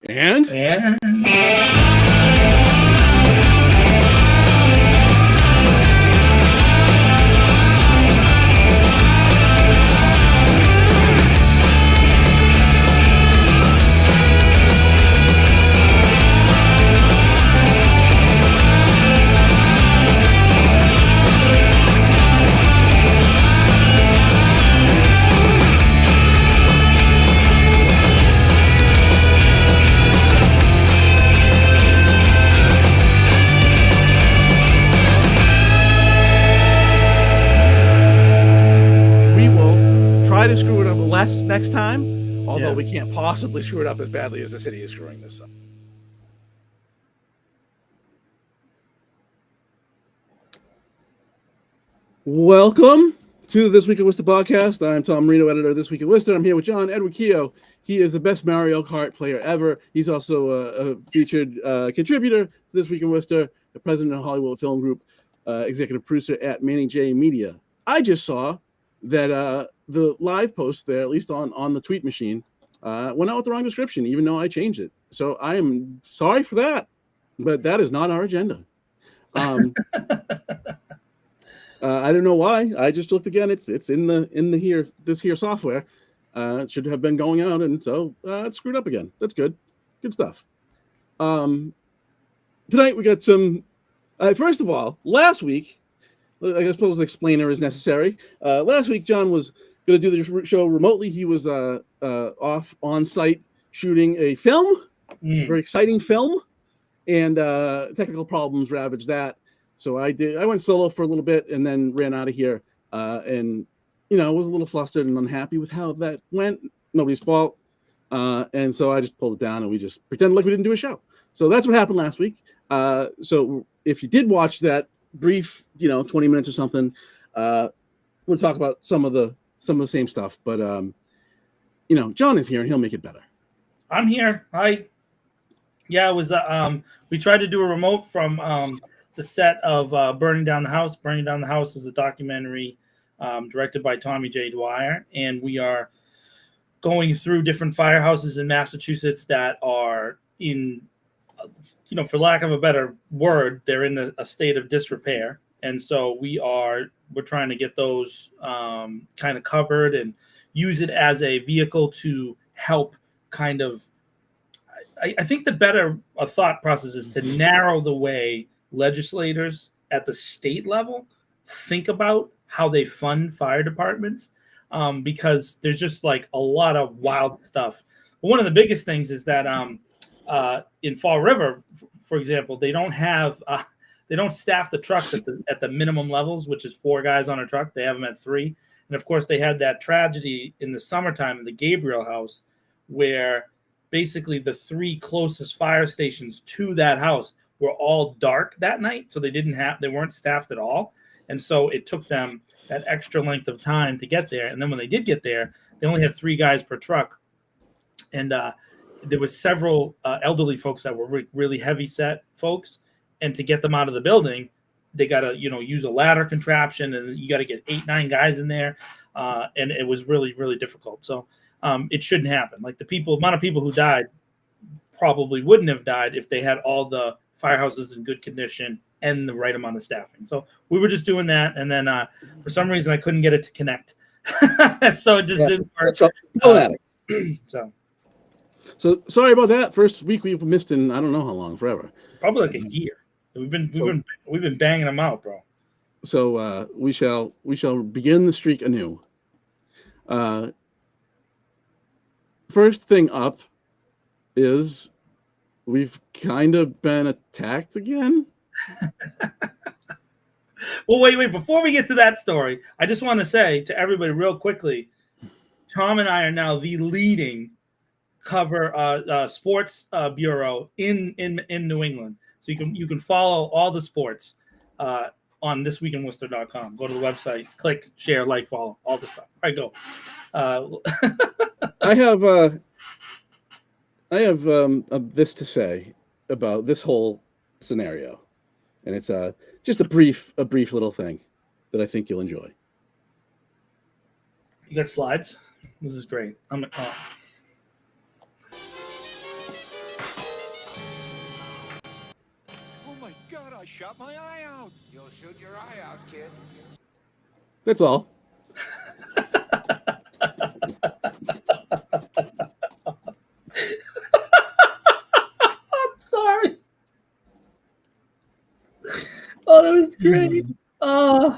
And to screw it up less next time, although we can't possibly screw it up as badly as the city is screwing this up. Welcome to This Week in Worcester podcast. I'm Tom Marino, editor of This Week in Worcester. I'm here with John Edward Keogh. He is the best Mario Kart player ever. He's also a featured contributor to This Week in Worcester, the president of Hollywood Film Group, executive producer at Manning J Media. I just saw that the live post there, at least on the tweet machine, went out with the wrong description, even though I changed it. So I am sorry for that, but that is not our agenda. I don't know why. I just looked again. It's in this here software. It should have been going out, and so it's screwed up again. That's good. Good stuff. Tonight we got some. First of all, last week, I suppose an explainer is necessary. Last week, John was going to do the show remotely. He was off on site shooting a film, very exciting film, and technical problems ravaged that. So I went solo for a little bit and then ran out of here. And was a little flustered and unhappy with how that went. Nobody's fault. And so I just pulled it down and we just pretended like we didn't do a show. So that's what happened last week. So if you did watch that brief, 20 minutes or something, we'll talk about some of the same stuff. But John is here and he'll make it better. I'm here. Hi. Yeah, it was. We tried to do a remote from the set of Burning Down the House. Burning Down the House is a documentary directed by Tommy J. Dwyer, and we are going through different firehouses in Massachusetts that are in, for lack of a better word, they're in a state of disrepair. And so we're trying to get those kind of covered and use it as a vehicle to help kind of, I think the better thought process is to narrow the way legislators at the state level think about how they fund fire departments, because there's just like a lot of wild stuff. But one of the biggest things is that in Fall River, for example, they don't staff the trucks at the minimum levels, which is 4 guys on a truck. They have them at 3. And of course, they had that tragedy in the summertime in the Gabriel house, where basically the 3 closest fire stations to that house were all dark that night. So they weren't staffed at all. And so it took them that extra length of time to get there. And then when they did get there, they only had 3 guys per truck. And there was several elderly folks that were really heavy set folks. And to get them out of the building, they got to, use a ladder contraption, and you got to get 8-9 guys in there. And it was really, really difficult. So it shouldn't happen. Like the amount of people who died probably wouldn't have died if they had all the firehouses in good condition and the right amount of staffing. So we were just doing that. And then for some reason I couldn't get it to connect. So it just didn't work. So sorry about that. First week we've missed in I don't know how long, forever. Probably like a year. We've been banging them out, bro. So we shall begin the streak anew. First thing up is we've kind of been attacked again. Well, wait. Before we get to that story, I just want to say to everybody real quickly, Tom and I are now the leading cover sports bureau in New England. So you can follow all the sports on thisweekinworcester.com. Go to the website, click, share, like, follow, all the stuff. All right, go. I have this to say about this whole scenario, and it's just a brief little thing that I think you'll enjoy. You got slides? This is great. I shot my eye out. You'll shoot your eye out, kid. That's all. Sorry. Oh, that was great. Oh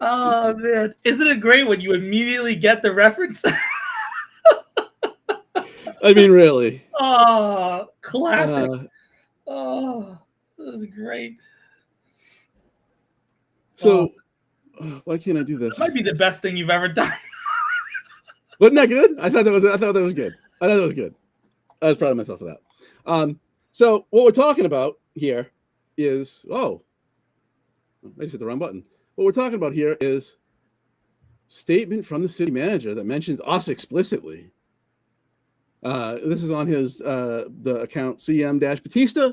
man. Isn't it great when you immediately get the reference? I mean, really. Oh, classic. Oh, that was great. So, why can't I do this? That might be the best thing you've ever done. Wasn't that good? I thought that was good. I thought that was good. I was proud of myself for that. So what we're talking about here is I just hit the wrong button. What we're talking about here is statement from the city manager that mentions us explicitly. This is on his the account CM-Batista.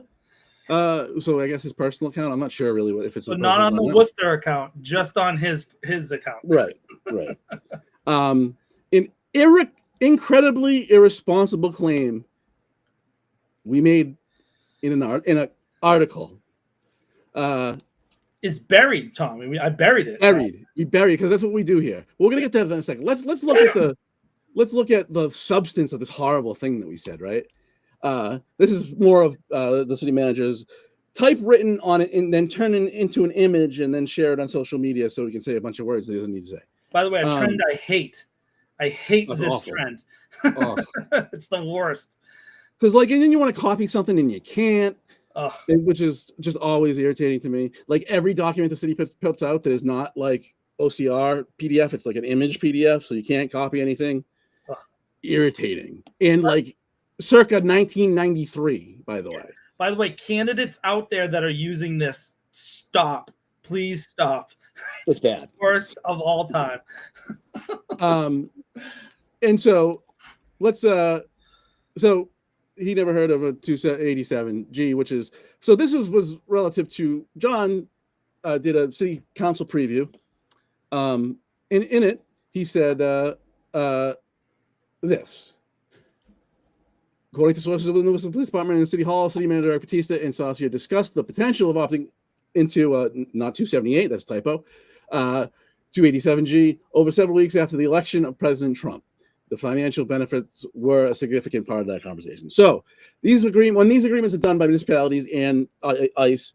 So I guess his personal account. I'm not sure really if it's not on the Worcester account, just on his account. Right. An incredibly irresponsible claim we made in an article. Is buried, Tom. I mean, I buried it. We buried because that's what we do here. We're gonna get to that in a second. Let's look at the substance of this horrible thing that we said. Right. This is more of the city manager's typewritten on it and then turn it into an image and then share it on social media so he can say a bunch of words that he doesn't need to say. By the way, a trend I hate. I hate this awful. trend. Oh. It's the worst. Because and then you want to copy something and you can't. Which is just always irritating to me. Like every document the city puts out that is not like OCR PDF, it's like an image PDF, so you can't copy anything. Irritating. And like circa 1993, by the way. By the way, candidates out there that are using this, stop. Please stop. It's bad. Worst of all time. And so let's so he never heard of a 287G, which is this was relative to John did a city council preview. In it, he said this. According to sources within the Worcester Police Department and City Hall, City Manager Eric Batista and Saucier discussed the potential of opting into not 278, that's a typo, 287G over several weeks after the election of President Trump. The financial benefits were a significant part of that conversation. So when these agreements are done by municipalities and ICE,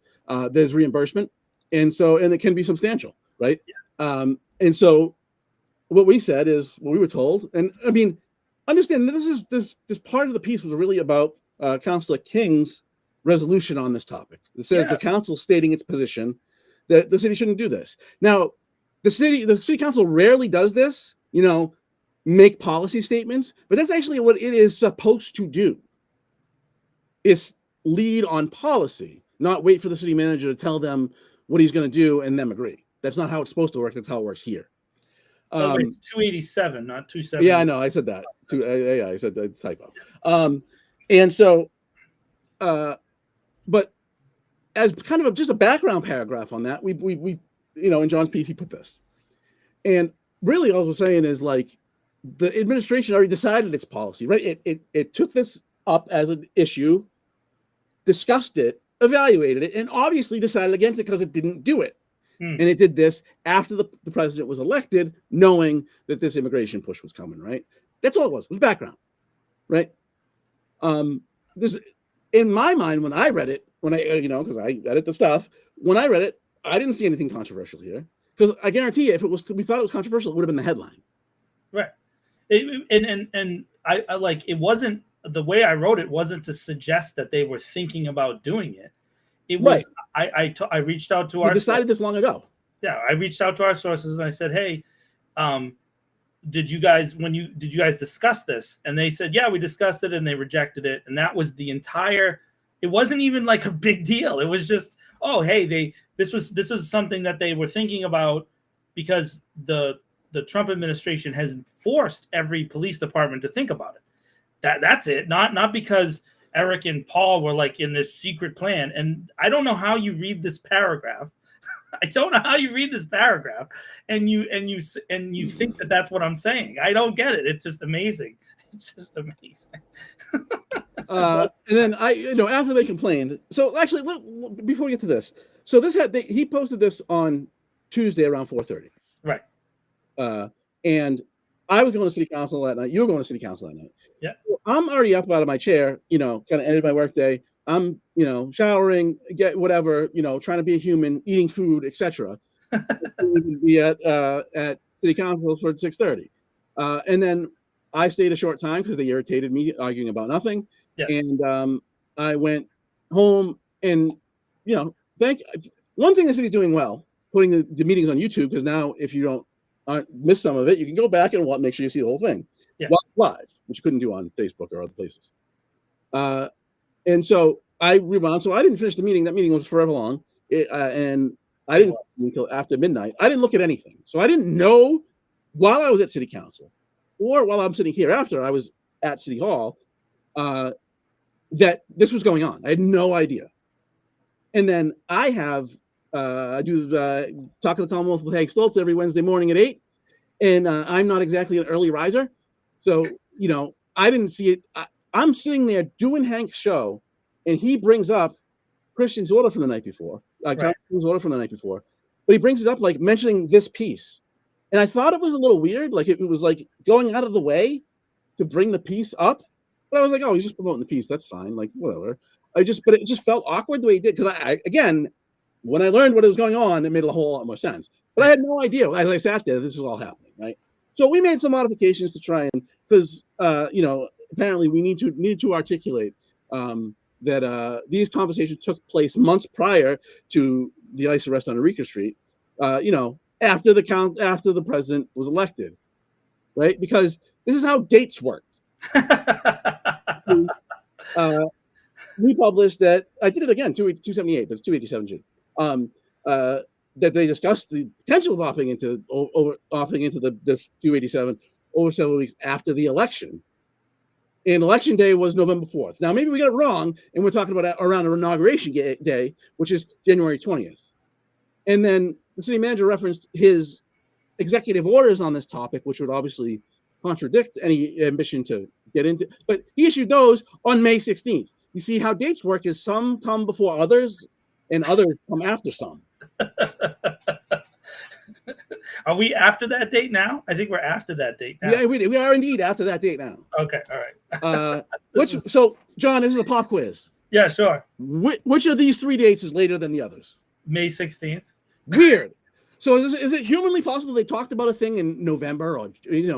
there's reimbursement, and it can be substantial, right? Yeah. And so what we said is what we were told, and I mean, understand that this part of the piece was really about Councilor King's resolution on this topic. It says the council stating its position that the city shouldn't do this. Now, the city council rarely does this, make policy statements, but that's actually what it is supposed to do. Is lead on policy, not wait for the city manager to tell them what he's going to do and them agree. That's not how it's supposed to work. That's how it works here. It's 287, not 270. Yeah, I know. I said that. I said it's typo. And so, but as kind of just a background paragraph on that, we in John's piece he put this, and really all we're saying is like the administration already decided its policy, right? It took this up as an issue, discussed it, evaluated it, and obviously decided against it because it didn't do it. And it did this after the president was elected, knowing that this immigration push was coming, right? That's all it was. It was background, right? This, in my mind, when I read it, because I edit the stuff, when I read it, I didn't see anything controversial here. Because I guarantee you, if we thought it was controversial, it would have been the headline. Right. And I like, it wasn't, the way I wrote it wasn't to suggest that they were thinking about doing it. It was, right. I reached out to our decided this long ago. Yeah, I reached out to our sources and I said, hey, did you guys discuss this? And they said, yeah, we discussed it, and they rejected it. And that was the entire, it wasn't even like a big deal. It was just, oh, hey, this is something that they were thinking about because the Trump administration has forced every police department to think about it. That's it. Not because Eric and Paul were like in this secret plan. And I don't know how you read this paragraph. I don't know how you read this paragraph and you think that that's what I'm saying. I don't get it. It's just amazing. It's just amazing. And then after they complained. So actually, before we get to this, So he posted this on Tuesday around 4:30. Right. And I was going to city council that night. You were going to city council that night. Yeah. I'm already up out of my chair, kind of ended my workday. I'm, showering, get whatever, trying to be a human, eating food, etc. Be at city council for 6:30. And then I stayed a short time because they irritated me arguing about nothing. Yes. And I went home and, one thing the city's doing well, putting the meetings on YouTube, because now if you miss some of it, you can go back and make sure you see the whole thing. Yeah. Live, which you couldn't do on Facebook or other places. And so I rewound. So I didn't finish the meeting. That meeting was forever long. And I didn't until after midnight. I didn't look at anything. So I didn't know while I was at city council or while I'm sitting here after I was at city hall that this was going on. I had no idea. And then I do Talk of the Commonwealth with Hank Stoltz every Wednesday morning at 8. And I'm not exactly an early riser. So, I didn't see it. I'm sitting there doing Hank's show, and he brings up Christian's order from the night before, Christian's order from the night before. But he brings it up like mentioning this piece. And I thought it was a little weird. Like it was like going out of the way to bring the piece up. But I was like, oh, he's just promoting the piece. That's fine. Like, whatever. But it just felt awkward the way he did. Because again, when I learned what was going on, it made a whole lot more sense. But I had no idea as I sat there, this was all happening, right? So we made some modifications to try and, because apparently we need to articulate that these conversations took place months prior to the ICE arrest on Eureka Street. After the president was elected, right? Because this is how dates work. We published that I did it again, 278, that's 287G. That they discussed the potential of opting into this 287 over several weeks after the election. And election day was November 4th. Now maybe we got it wrong, and we're talking about around inauguration day, which is January 20th. And then the city manager referenced his executive orders on this topic, which would obviously contradict any ambition to get into. But he issued those on May 16th. You see how dates work is some come before others, and others come after some. Are we after that date now? I think we're after that date now. Yeah, we are indeed after that date now. Okay, all right. So, John, this is a pop quiz. Yeah, sure. Which of these three dates is later than the others? May 16th. Weird. So is it humanly possible they talked about a thing in November or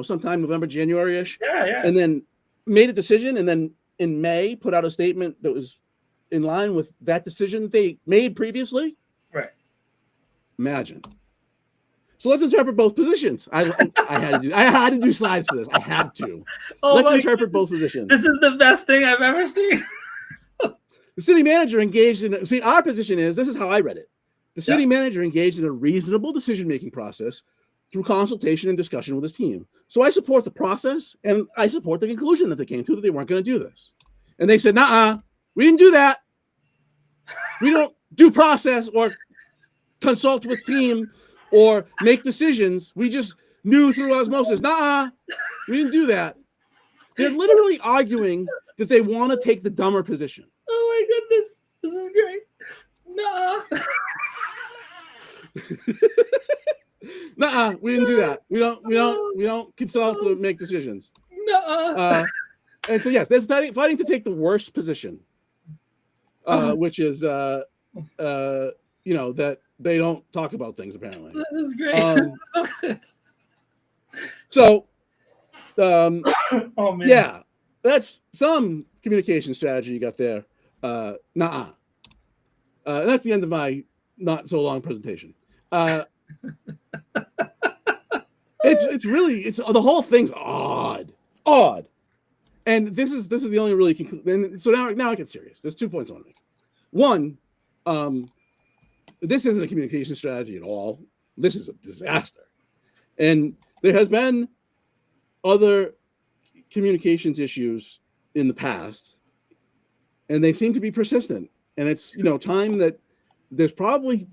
sometime November, January-ish? Yeah. And then made a decision, and then in May put out a statement that was in line with that decision they made previously? Right. Imagine. So let's interpret both positions. I had to do slides for this. I had to. Let's interpret both positions. This is the best thing I've ever seen. The city manager engaged in. See, our position is this is how I read it. The city manager engaged in a reasonable decision-making process through consultation and discussion with his team. So I support the process, and I support the conclusion that they came to that they weren't going to do this. And they said, "Nuh-uh, we didn't do that. We don't do process or consult with team." Or make decisions. We just knew through osmosis. Nuh-uh, we didn't do that. They're literally arguing that they want to take the dumber position. Oh my goodness, this is great. Nuh-uh. Nuh-uh, we didn't do that. We don't consult to make decisions. Nuh-uh. And so yes, they're fighting to take the worst position, which is that they don't talk about things apparently. This is great. So oh man. Yeah, that's some communication strategy you got there. Nuh-uh. That's the end of my not so long presentation. It's the whole thing's odd. And this is the only really conclusion. So now I get serious. There's 2 points I want to make. One, this isn't a communication strategy at all. This is a disaster. And there has been other communications issues in the past, and they seem to be persistent. And it's, time that there's going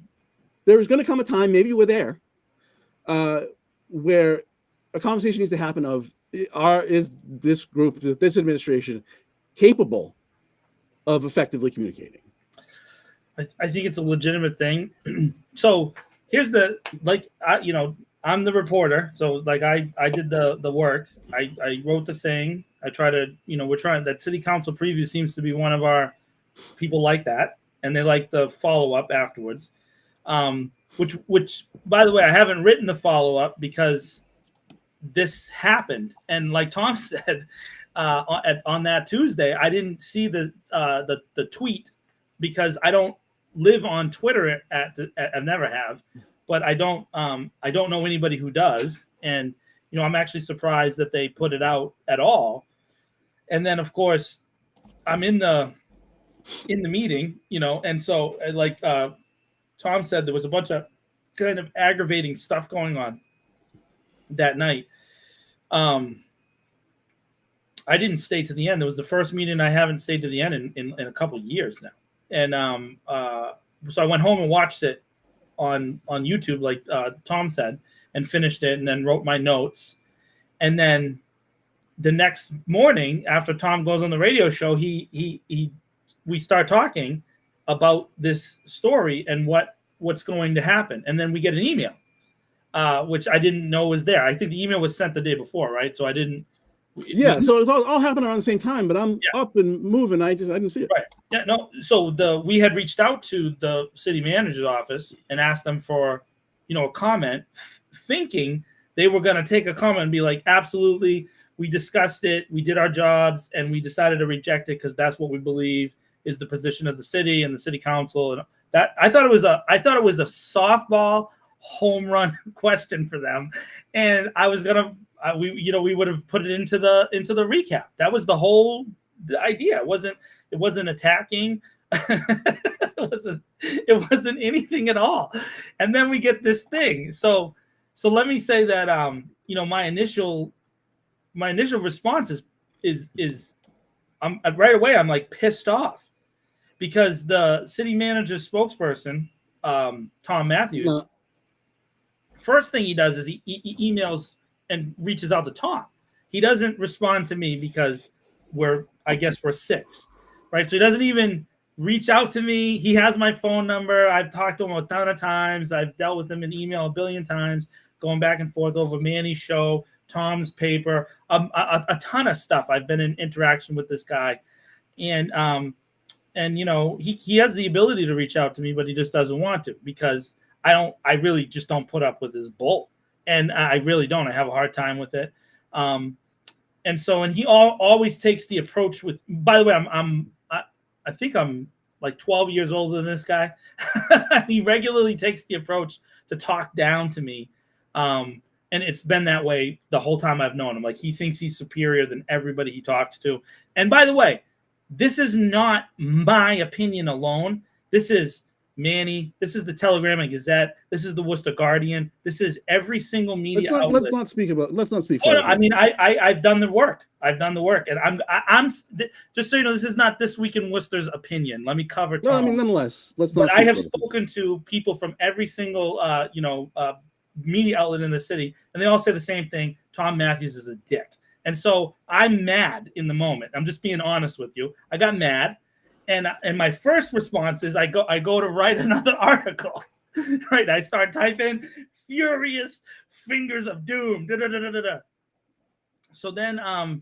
to come a time, maybe we're there, where a conversation needs to happen of, is this group, this administration capable of effectively communicating? I think it's a legitimate thing. So here's the I'm the reporter, so like I did the work. I wrote the thing. I try to we're trying that city council preview seems to be one of our people like that, and they like the follow up afterwards. Which by the way, I haven't written the follow up because this happened, and like Tom said on that Tuesday, I didn't see the tweet because I don't live on Twitter I never have, but I don't know anybody who does, and I'm actually surprised that they put it out at all. And then of course I'm in the meeting, and so like Tom said, there was a bunch of kind of aggravating stuff going on that night. I didn't stay to the end. It was the first meeting I haven't stayed to the end in a couple of years now. And so I went home and watched it on YouTube, like Tom said, and finished it, and then wrote my notes. And then the next morning, after Tom goes on the radio show, we start talking about this story and what's going to happen. And then we get an email, which I didn't know was there. I think the email was sent the day before, right? So I didn't. Yeah, so it all happened around the same time, but I'm up and moving. I didn't see it. Right. Yeah, no. So we had reached out to the city manager's office and asked them for, a comment, thinking they were going to take a comment and be like, absolutely, we discussed it, we did our jobs, and we decided to reject it because that's what we believe is the position of the city and the city council. And that I thought it was a softball home run question for them, and I was gonna. We would have put it into the recap. That was the whole idea. It wasn't attacking. it wasn't anything at all. And then we get this thing. So let me say that my initial response is I'm right away I'm like pissed off because the city manager's spokesperson, Tom Matthews, first thing he does is he emails and reaches out to Tom. He doesn't respond to me because we're 6, right? So he doesn't even reach out to me. He has my phone number. I've talked to him a ton of times. I've dealt with him in email a billion times, going back and forth over Manny's show, Tom's paper, a ton of stuff. I've been in interaction with this guy, and he has the ability to reach out to me, but he just doesn't want to because I really just don't put up with his bull. And I really don't. I have a hard time with it. And he always takes the approach with. By the way, I think I'm like 12 years older than this guy. He regularly takes the approach to talk down to me, and it's been that way the whole time I've known him. Like he thinks he's superior than everybody he talks to. And by the way, this is not my opinion alone. This is Manny, this is the Telegram and Gazette, this is the Worcester Guardian, this is every single media outlet. Let's not speak. I mean, I've done the work. And I'm just so you know, this is not This Week in Worcester's opinion. Let me cover. No, I mean, nonetheless, let's not. But I have spoken to people from every single media outlet in the city, and they all say the same thing. Tom Matthews is a dick, and so I'm mad in the moment. I'm just being honest with you. I got mad. And my first response is I go to write another article, right? I start typing furious fingers of doom. Da, da, da, da, da, da. So then I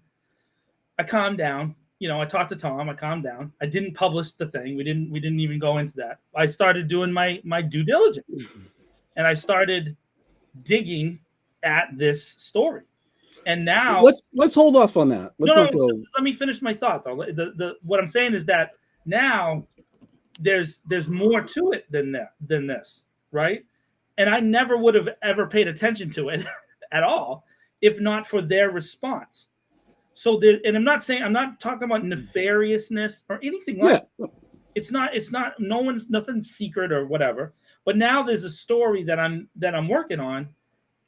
calmed down. I talked to Tom. I calmed down. I didn't publish the thing. We didn't even go into that. I started doing my due diligence, and I started digging at this story. And now let's hold off on that. Let me finish my thought though. What I'm saying is that now there's more to it than this, right? And I never would have ever paid attention to it at all if not for their response. So and I'm not talking about nefariousness or anything like that. It's not nothing's secret or whatever. But now there's a story that I'm working on,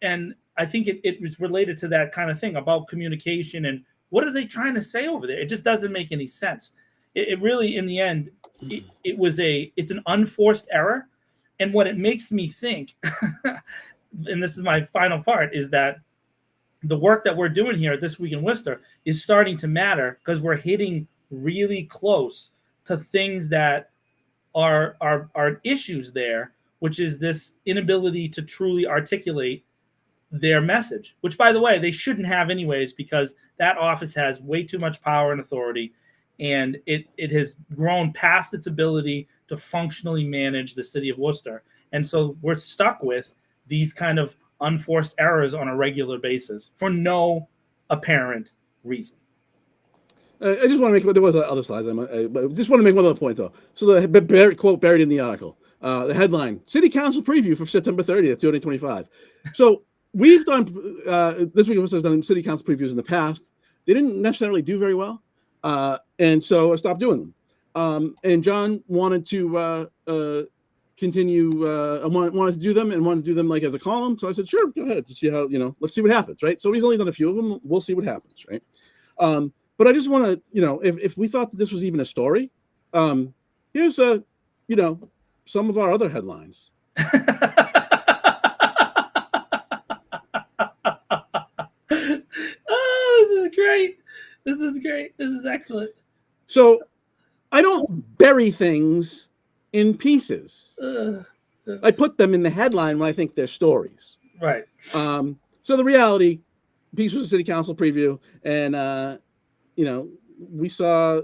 and I think it was related to that kind of thing about communication and what are they trying to say over there? It just doesn't make any sense. It really, in the end, it's an unforced error. And what it makes me think, and this is my final part, is that the work that we're doing here at This Week in Worcester is starting to matter because we're hitting really close to things that are issues there, which is this inability to truly articulate their message, which, by the way, they shouldn't have anyways, because that office has way too much power and authority, and it has grown past its ability to functionally manage the city of Worcester. And so we're stuck with these kind of unforced errors on a regular basis for no apparent reason. I just want to make, there was other slides, but just want to make one other point though. So the quote buried in the article, the headline, City Council Preview for September 30th, 2025. So we've done, this week has done City Council Previews in the past. They didn't necessarily do very well. And so I stopped doing them. And John wanted to continue, wanted to do them and wanted to do them like as a column. So I said, sure, go ahead to see how, let's see what happens, right? So he's only done a few of them. We'll see what happens, right? But I just want to, if we thought that this was even a story, here's some of our other headlines. Oh, this is great. This is great. This is excellent. So I don't bury things in pieces. I put them in the headline when I think they're stories. Right. So the reality piece was a city council preview, and we saw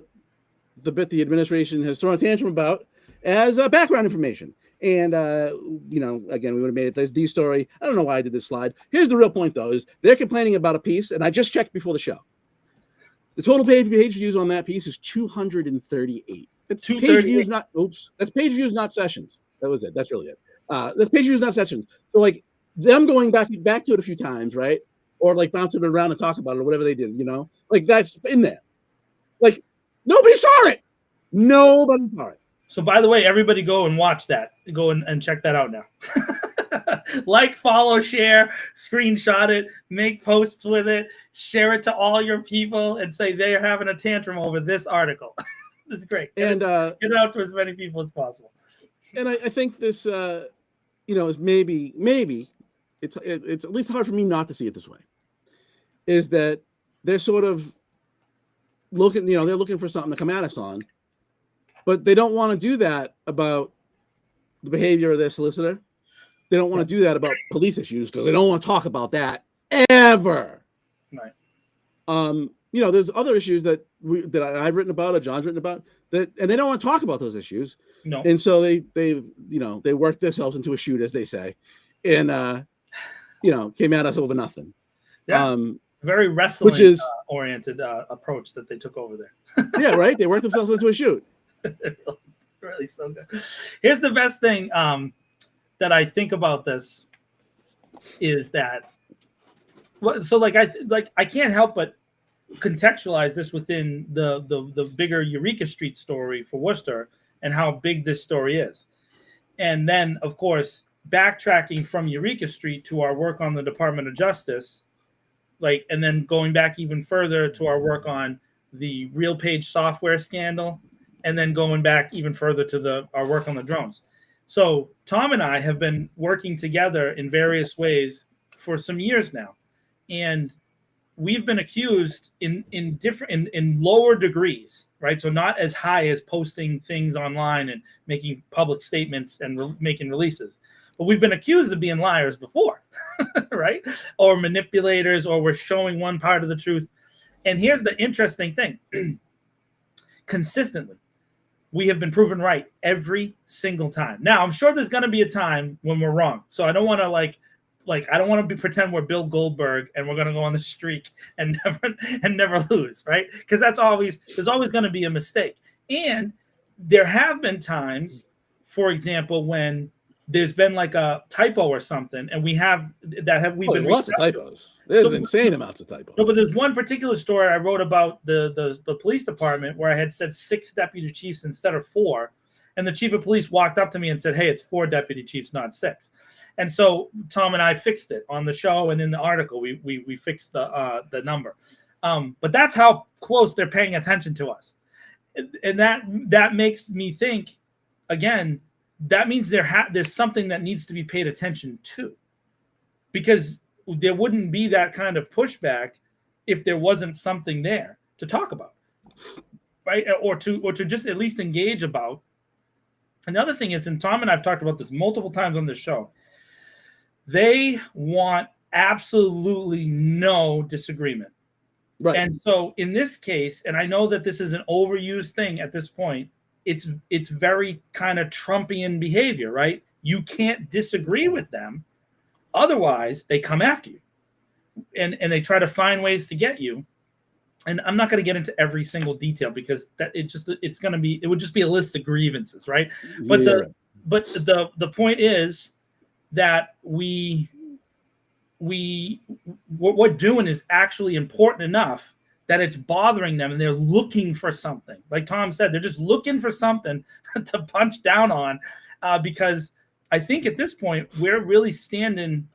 the bit the administration has thrown a tantrum about as background information. And again, we would have made it the story. I don't know why I did this slide. Here's the real point, though: is they're complaining about a piece, and I just checked before the show. The total page views on that piece is 238. That's page views, not That's page views, not sessions. That was it. That's really it. That's page views, not sessions. So like them going back to it a few times, right? Or like bouncing it around and talk about it or whatever they did, like that's in there. Like nobody saw it. Nobody saw it. So by the way, everybody go and watch that. Go and check that out now. Like, follow, share, screenshot it, make posts with it, share it to all your people, and say they are having a tantrum over this article. It's great. And get it out to as many people as possible. And I think this, is maybe it's at least hard for me not to see it this way. Is that they're sort of looking, they're looking for something to come at us on, but they don't want to do that about the behavior of their solicitor. They don't want to do that about police issues because they don't want to talk about that ever. Right. There's other issues that I've written about or John's written about that, and they don't want to talk about those issues. No. And so they work themselves into a shoot, as they say, and came at us over nothing. Yeah. Very wrestling oriented approach that they took over there. Yeah, right. They worked themselves into a shoot. Really so good. Here's the best thing that I think about this is that I can't help but contextualize this within the bigger Eureka Street story for Worcester and how big this story is. And then, of course, backtracking from Eureka Street to our work on the Department of Justice, and then going back even further to our work on the RealPage software scandal, and then going back even further to our work on the drones. So Tom and I have been working together in various ways for some years now. And we've been accused in lower degrees, right? So not as high as posting things online and making public statements and making releases. But we've been accused of being liars before, right? Or manipulators, or we're showing one part of the truth. And here's the interesting thing. Consistently, we have been proven right every single time. Now, I'm sure there's going to be a time when we're wrong. So I don't want to I don't want to pretend we're Bill Goldberg and we're going to go on the streak and never lose, right? Because there's always going to be a mistake. And there have been times, for example, when there's been like a typo or something, and we've been lots of typos. There's insane amounts of typos. No, but there's one particular story I wrote about the police department where I had said 6 deputy chiefs instead of 4, and the chief of police walked up to me and said, "Hey, it's 4 deputy chiefs, not 6." And so Tom and I fixed it on the show and in the article. We fixed the number, but that's how close they're paying attention to us, and that makes me think again. That means there's something that needs to be paid attention to, because there wouldn't be that kind of pushback if there wasn't something there to talk about, right? Or to just at least engage about And the other thing is, and Tom and I've talked about this multiple times on this show, they want absolutely no disagreement. Right. And so in this case, and I know that this is an overused thing at this point, it's very kind of Trumpian behavior, right? You can't disagree with them. Otherwise, they come after you. And they try to find ways to get you. And I'm not going to get into every single detail because it would just be a list of grievances, right? But the point is that what we're doing is actually important enough that it's bothering them, and they're looking for something. Like Tom said, they're just looking for something to punch down on, because I think at this point we're really standing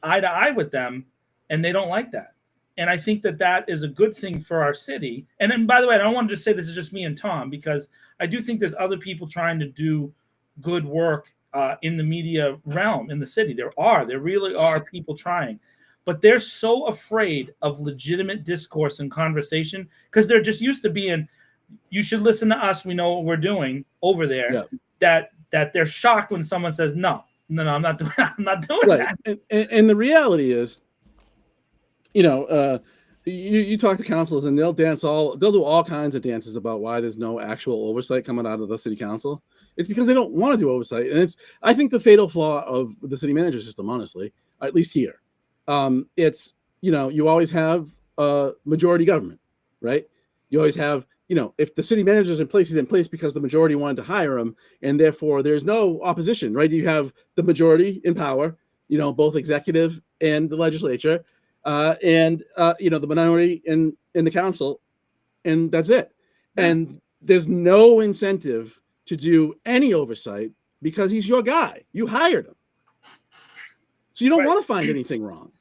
eye to eye with them, and they don't like that. And I think that is a good thing for our city. And then, by the way, I don't want to just say this is just me and Tom, because I do think there's other people trying to do good work in the media realm in the city. There really are people trying, but they're so afraid of legitimate discourse and conversation because they're just used to being, you should listen to us, we know what we're doing over there. Yeah. That they're shocked when someone says, no, I'm not doing right. that. And the reality is, you talk to councilors and they'll do all kinds of dances about why there's no actual oversight coming out of the city council. It's because they don't want to do oversight. And I think the fatal flaw of the city manager system, honestly, at least here, it's, you always have a majority government, right? You always have, if the city manager is in place, he's in place because the majority wanted to hire him. And therefore there's no opposition, right? You have the majority in power, both executive and the legislature. And the minority in the council, and that's it. And there's no incentive to do any oversight because he's your guy. You hired him. So you don't want to find anything wrong.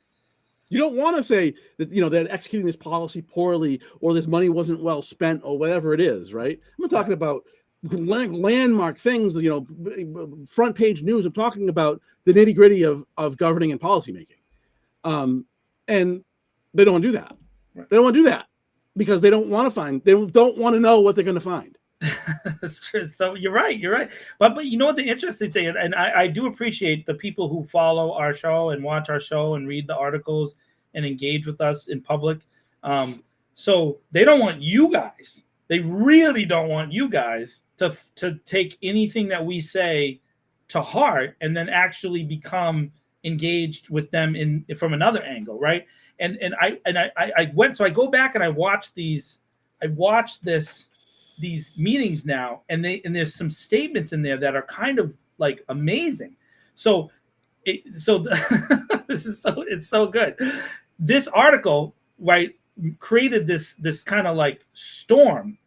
You don't want to say that, they're executing this policy poorly or this money wasn't well spent or whatever it is, right? I'm not talking about landmark things, front page news. I'm talking about the nitty gritty of governing and policymaking. And they don't want to do that. Right. They don't want to do that because they don't want to know what they're going to find. That's true. So you're right. But you know what the interesting thing, and I do appreciate the people who follow our show and watch our show and read the articles and engage with us in public. So they don't want you guys. They really don't want you guys to take anything that we say to heart and then actually become engaged with them from another angle, right? And I went, so I go back and I watch these meetings now, and there's some statements in there that are kind of like amazing. So it's so good. This article, right, created this kind of like storm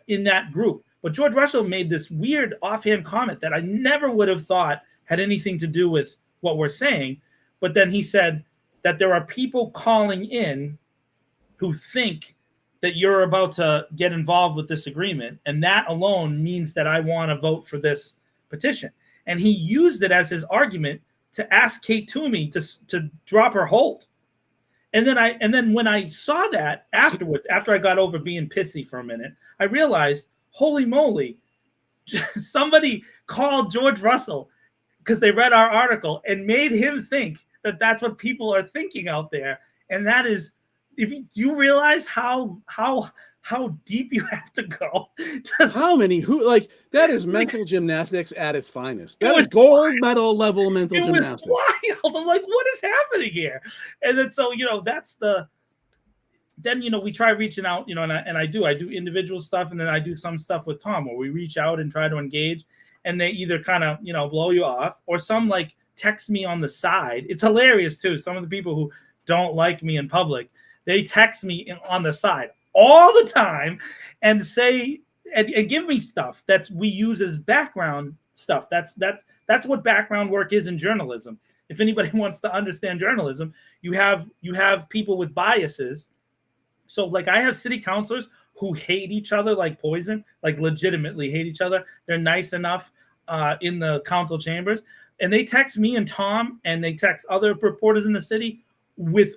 in that group. But George Russell made this weird offhand comment that I never would have thought had anything to do with what we're saying. But then he said that there are people calling in who think that you're about to get involved with this agreement, and that alone means that I want to vote for this petition. And he used it as his argument to ask Kate Toomey to drop her hold. And then when I saw that afterwards, after I got over being pissy for a minute, I realized, holy moly, somebody called George Russell because they read our article and made him think that that's what people are thinking out there. And that is, do you realize how deep you have to go? That is mental gymnastics at its finest. That is gold medal level mental gymnastics. It was wild. I'm like, what is happening here? And then so then we try reaching out, and I do individual stuff, and then I do some stuff with Tom where we reach out and try to engage, and they either kind of blow you off, or some like text me on the side. It's hilarious too. Some of the people who don't like me in public, they text me on the side all the time and say and give me stuff that we use as background stuff. That's what background work is in journalism. If anybody wants to understand journalism, you have people with biases. So like I have city councilors who hate each other like poison, like legitimately hate each other. They're nice enough in the council chambers, and they text me and Tom, and they text other reporters in the city with,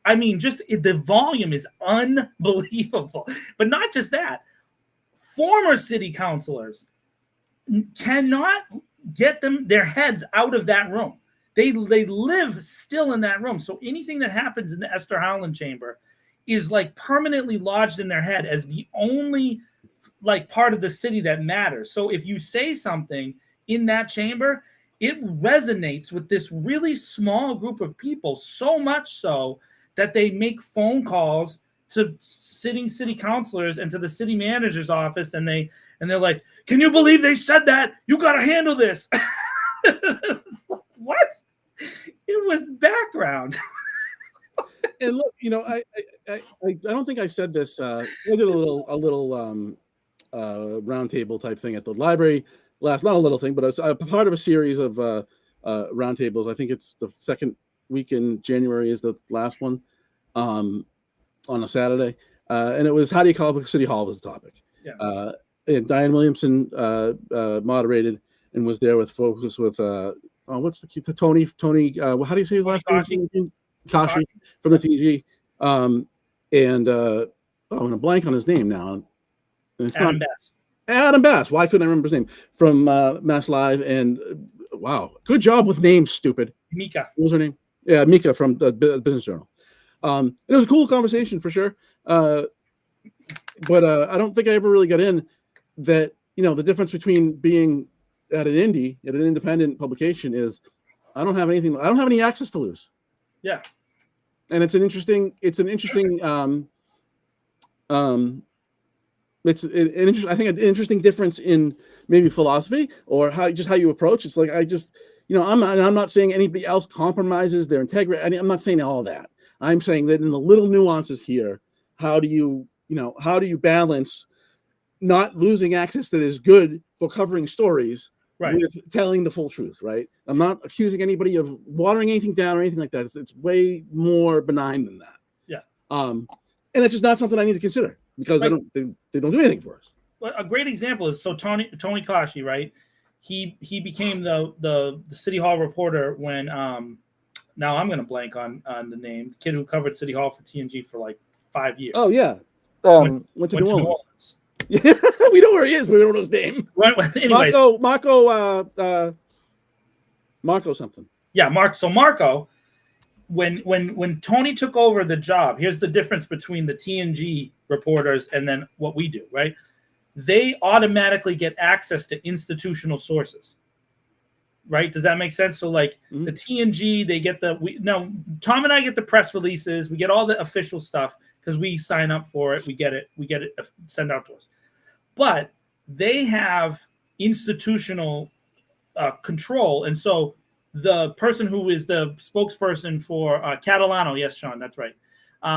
I mean, just the volume is unbelievable. But not just that, former city councilors cannot get their heads out of that room. They live still in that room. So anything that happens in the Esther Howland chamber is like permanently lodged in their head as the only like part of the city that matters. So if you say something in that chamber, it resonates with this really small group of people, so much so that they make phone calls to sitting city councilors and to the city manager's office, and they're like, "Can you believe they said that? You got to handle this." What? It was background. And look, I don't think I said this. I did a little roundtable type thing at the library not a little thing, but it's a part of a series of roundtables. I think it's the second week in January is the last one, on a Saturday, and it was how do you call up City Hall was the topic. Yeah. And Diane Williamson moderated and was there with focus with what's the Tony how do you say his last name? Kashi from the TG, and I'm gonna blank on his name now. And it's Adam Bass. Adam Bass. Why couldn't I remember his name? From Mass Live, and wow, good job with names, stupid. Mika. What was her name? Yeah, Mika from the Business Journal. It was a cool conversation for sure. But I don't think I ever really got in that, the difference between being at an independent publication is I don't have any access to lose. Yeah. And it's an interesting I think an interesting difference in maybe philosophy or how you approach. It's like, I'm not saying anybody else compromises their integrity. I'm not saying all of that. I'm saying that in the little nuances here, how do you balance not losing access that is good for covering stories, right, with telling the full truth, right? I'm not accusing anybody of watering anything down or anything like that. It's way more benign than that. Yeah. And it's just not something I need to consider because they don't do anything for us. Well, a great example is Tony Kashi, right? He became the City Hall reporter when now I'm going to blank on the name, the kid who covered City Hall for TNG for like 5 years. Oh yeah. Went to New Orleans. Yeah, we know where he is, but we don't know his name. Anyways, Marco something. Yeah, Marco, when Tony took over the job, here's the difference between the TNG reporters and then what we do, right? They automatically get access to institutional sources, right? Does that make sense? So like the TNG, they get Tom and I get the press releases, we get all the official stuff because we sign up for it, we get it sent out to us. But they have institutional control, and so the person who is the spokesperson for Catalano, yes, Sean, that's right. Is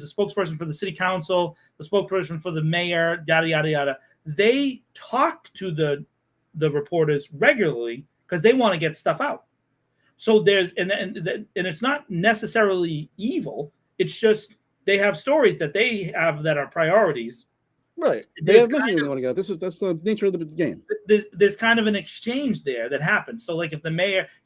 a spokesperson for the city council, the spokesperson for the mayor, yada yada yada. They talk to the reporters regularly because they want to get stuff out. So there's and it's not necessarily evil. It's just they have stories that they have that are priorities. Right. They have nothing they want to get. That's the nature of the game. There's kind of an exchange there that happens. So like if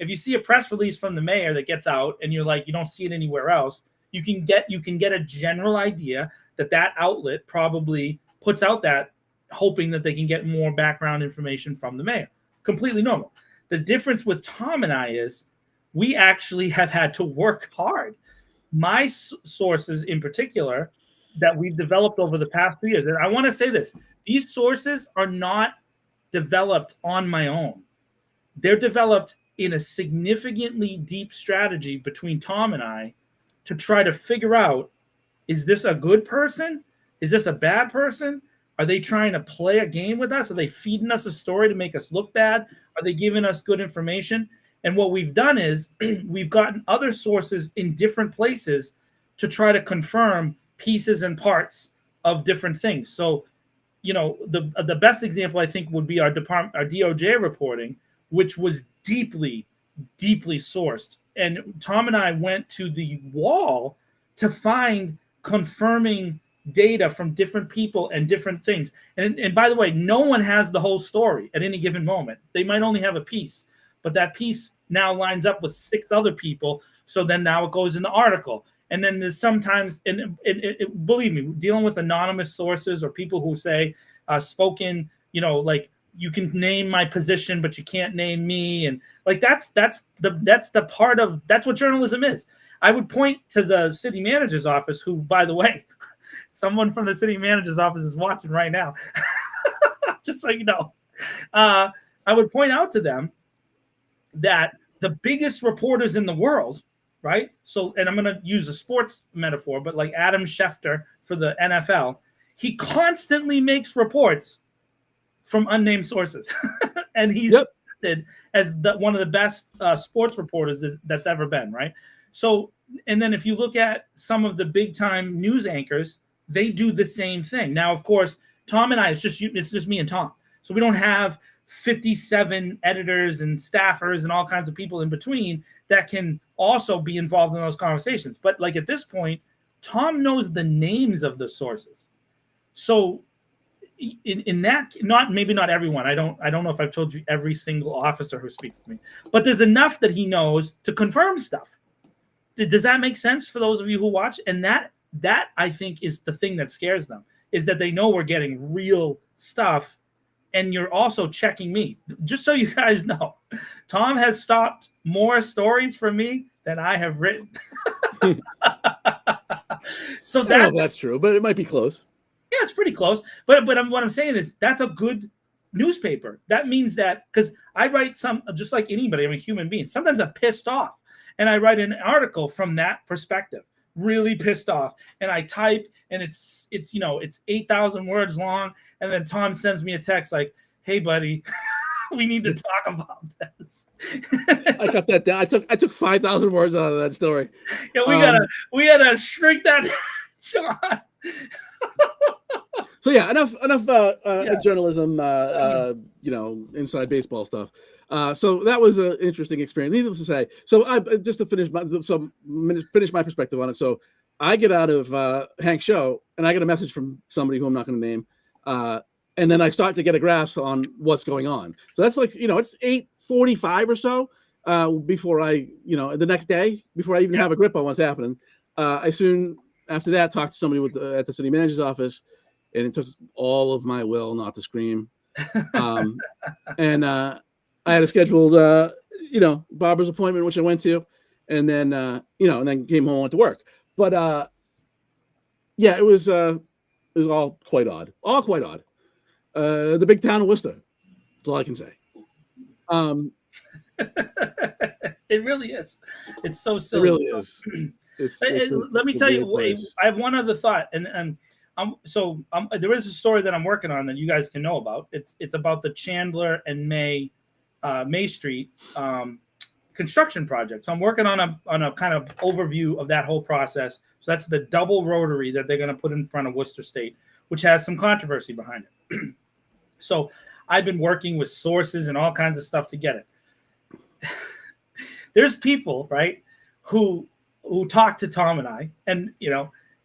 you see a press release from the mayor that gets out and you're like, you don't see it anywhere else, you can get a general idea that outlet probably puts out that hoping that they can get more background information from the mayor. Completely normal. The difference with Tom and I is we actually have had to work hard. My sources in particular that we've developed over the past 2 years, and I want to say this, these sources are not developed on my own. They're developed in a significantly deep strategy between Tom and I to try to figure out, is this a good person? Is this a bad person? Are they trying to play a game with us? Are they feeding us a story to make us look bad? Are they giving us good information? And what we've done is we've gotten other sources in different places to try to confirm pieces and parts of different things. So, the best example I think would be our DOJ reporting, which was deeply, deeply sourced. And Tom and I went to the wall to find confirming data from different people and different things. And by the way, no one has the whole story at any given moment. They might only have a piece, but that piece now lines up with 6 other people. So then now it goes in the article. And then there's sometimes, and believe me, dealing with anonymous sources or people who say spoken, like you can name my position, but you can't name me. And like, that's the part of, that's what journalism is. I would point to the city manager's office, who, by the way, someone from the city manager's office is watching right now, just so you know. I would point out to them that the biggest reporters in the world, right? So, and I'm going to use a sports metaphor, but like Adam Schefter for the NFL, he constantly makes reports from unnamed sources. And he's listed as one of the best sports reporters that's ever been, right? So, and then if you look at some of the big time news anchors, they do the same thing. Now, of course, Tom and I, it's just me and Tom. So we don't have 57 editors and staffers and all kinds of people in between that can also be involved in those conversations. But like at this point, Tom knows the names of the sources. So in that, maybe not everyone. I don't know if I've told you every single officer who speaks to me, but there's enough that he knows to confirm stuff. Does that make sense for those of you who watch? And that I think is the thing that scares them, is that they know we're getting real stuff. And you're also checking me. Just so you guys know, Tom has stopped more stories for me than I have written. So that's true, but it might be close. Yeah, it's pretty close. But what I'm saying is that's a good newspaper. That means that, because I write just like anybody, I'm a human being. Sometimes I'm pissed off, and I write an article from that perspective, really pissed off, and I type, and it's 8,000 words long, and then Tom sends me a text like, "Hey, buddy, we need to talk about this." I cut that down. I took 5,000 words out of that story. Yeah, we gotta shrink that, John. So yeah, enough journalism, inside baseball stuff. So that was an interesting experience. Needless to say, so I just to finish my perspective on it. So I get out of Hank's show, and I get a message from somebody who I'm not going to name, and then I start to get a grasp on what's going on. So that's like, it's 8:45 or so before the next day, before I even have a grip on what's happening. I soon after that talked to somebody at the city manager's office, and it took all of my will not to scream. And I had a scheduled, barber's appointment, which I went to, and then, and then came home and went to work. But it was all quite odd. The big town of Worcester. That's all I can say. It really is. It's so silly. It really is. Let me tell you, I have one other thought, and there is a story that I'm working on that you guys can know about. It's about the Chandler and May Street construction project. So I'm working on a kind of overview of that whole process. So that's the double rotary that they're going to put in front of Worcester State, which has some controversy behind it. So I've been working with sources and all kinds of stuff to get it. There's people, right, who talk to Tom and I, and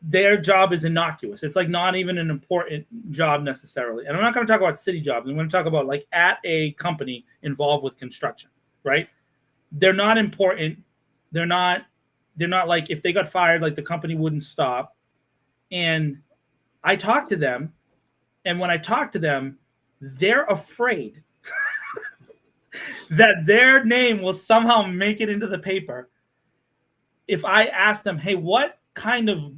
their job is innocuous. It's like not even an important job necessarily. And I'm not going to talk about city jobs. I'm going to talk about like at a company involved with construction, right? They're not important. They're not like, if they got fired, like the company wouldn't stop. And I talk to them, and when I talk to them, they're afraid that their name will somehow make it into the paper if I ask them, "Hey, what kind of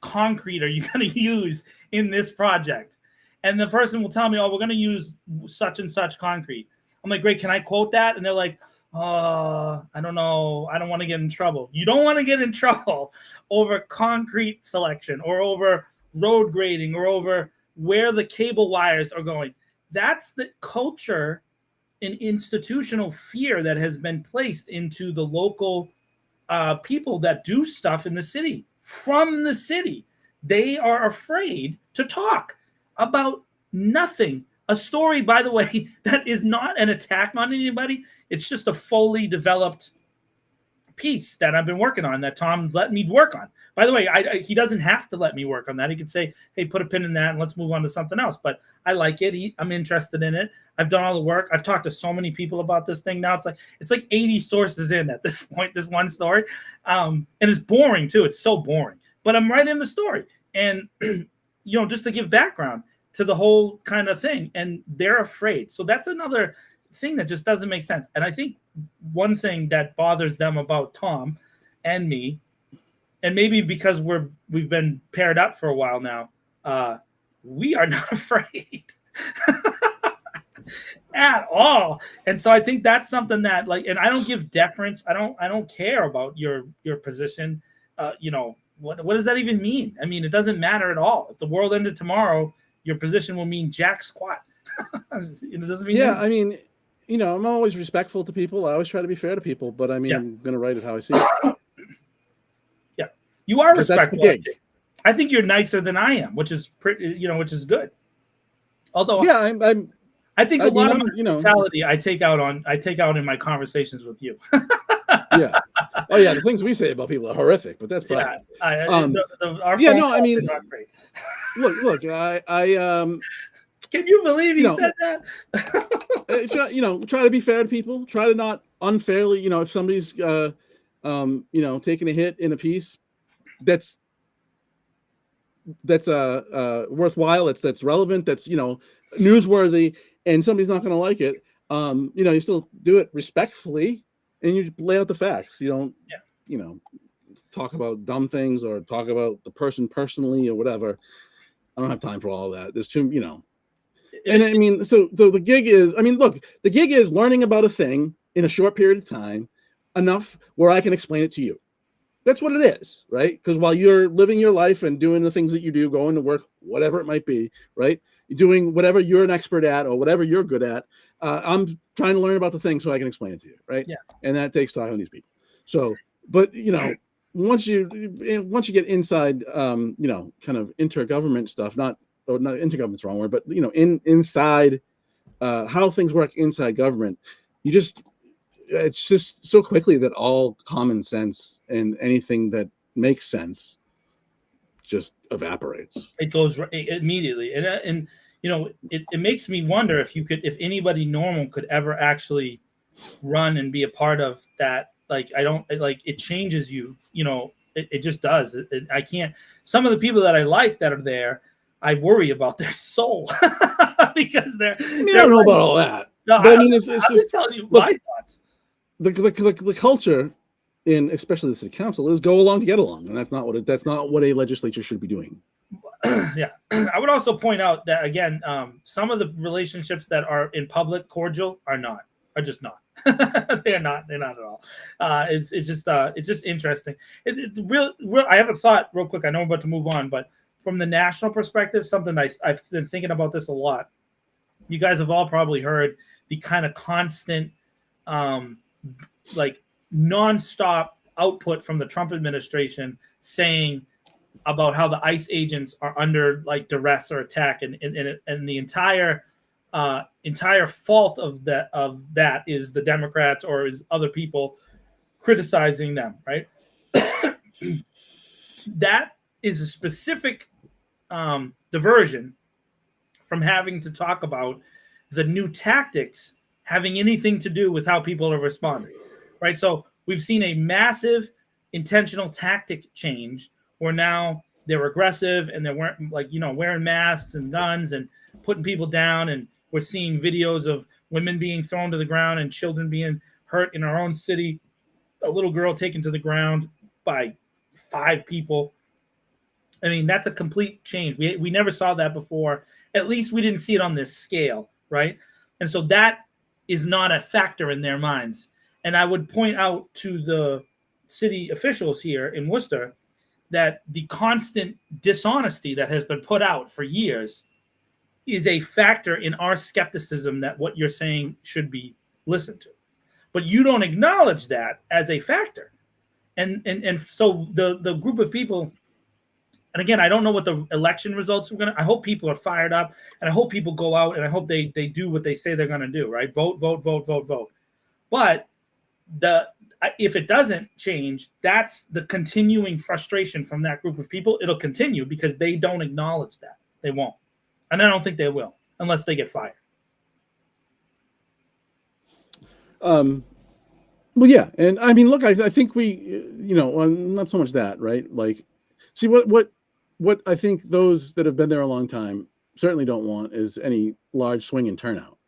concrete are you going to use in this project?" And the person will tell me, "Oh, we're going to use such and such concrete." I'm like, "Great, can I quote that?" And they're like, "I don't know. I don't want to get in trouble." You don't want to get in trouble over concrete selection or over road grading or over where the cable wires are going. That's the culture and institutional fear that has been placed into the local people that do stuff in the city. From the city, they are afraid to talk about nothing. A story, by the way, that is not an attack on anybody. It's just a fully developed piece that I've been working on that Tom let me work on. By the way, he doesn't have to let me work on that. He could say, "Hey, put a pin in that and let's move on to something else." But I like it. I'm interested in it. I've done all the work. I've talked to so many people about this thing now. It's like 80 sources in at this point, this one story. And it's boring too. It's so boring. But I'm right in the story. And just to give background, to the whole kind of thing, and they're afraid. So that's another thing that just doesn't make sense. And I think one thing that bothers them about Tom and me, and maybe because we've been paired up for a while now, we are not afraid at all. And so I think that's something that, like, and I don't give deference. I don't care about your position. What does that even mean? I mean, it doesn't matter at all. If the world ended tomorrow, your position will mean jack squat. It doesn't mean anything. I mean, I'm always respectful to people. I always try to be fair to people, but I mean, I'm going to write it how I see it. Yeah, you are That's respectful. the gig. I think you're nicer than I am, which is pretty, which is good. Although, yeah, I think a lot of my mentality I take out in my conversations with you. Yeah. Oh yeah, the things we say about people are horrific, but that's private. Yeah, I mean, not great. look, I Can you believe he said that? Try to be fair to people. Try to not unfairly, if somebody's taking a hit in a piece that's worthwhile, that's relevant, that's newsworthy, and somebody's not going to like it, you still do it respectfully, and you lay out the facts. You don't, talk about dumb things or talk about the person personally or whatever. I don't have time for all that. There's too, and I mean, so the gig is, the gig is learning about a thing in a short period of time, enough where I can explain it to you. That's what it is, right? Because while you're living your life and doing the things that you do, going to work, whatever it might be, right? You're doing whatever you're an expert at or whatever you're good at. I'm trying to learn about the thing so I can explain it to you, right? Yeah. And that takes talking to these people. So, but once you get inside, kind of intergovernment stuff, not intergovernment's the wrong word, but inside how things work inside government, it's just so quickly that all common sense and anything that makes sense just evaporates. It goes immediately, and it makes me wonder if anybody normal could ever actually run and be a part of that. Like, it changes you. It just does. I can't. Some of the people that I like that are there, I worry about their soul because they're. I don't know about all that. No, but it's just telling you my thoughts. The culture in especially the city council is go along to get along, and that's not what a legislature should be doing. Yeah, I would also point out that again, some of the relationships that are in public cordial are just not. They're not at all. It's just interesting. I have a thought real quick. I know I'm about to move on, but from the national perspective, something I've been thinking about this a lot. You guys have all probably heard the kind of constant, nonstop output from the Trump administration saying about how the ICE agents are under duress or attack, and the entire fault of that is the Democrats or is other people criticizing them, right? That is a specific diversion from having to talk about the new tactics having anything to do with how people are responding, right? So we've seen a massive intentional tactic change where now they're aggressive and they're wearing masks and guns and putting people down, and we're seeing videos of women being thrown to the ground and children being hurt in our own city. A little girl taken to the ground by 5 people. I mean, that's a complete change. We never saw that before. At least we didn't see it on this scale, right? And so that is not a factor in their minds. And I would point out to the city officials here in Worcester that the constant dishonesty that has been put out for years is a factor in our skepticism that what you're saying should be listened to. But you don't acknowledge that as a factor. And so the group of people, and again, I don't know what the election results are I hope people are fired up, and I hope people go out, and I hope they do what they say they're going to do, right? Vote. But if it doesn't change, that's the continuing frustration from that group of people. It'll continue because they don't acknowledge that. They won't. And I don't think they will unless they get fired. Well, yeah. And I mean, look, I think we, not so much that, right? Like, see what I think those that have been there a long time certainly don't want is any large swing in turnout,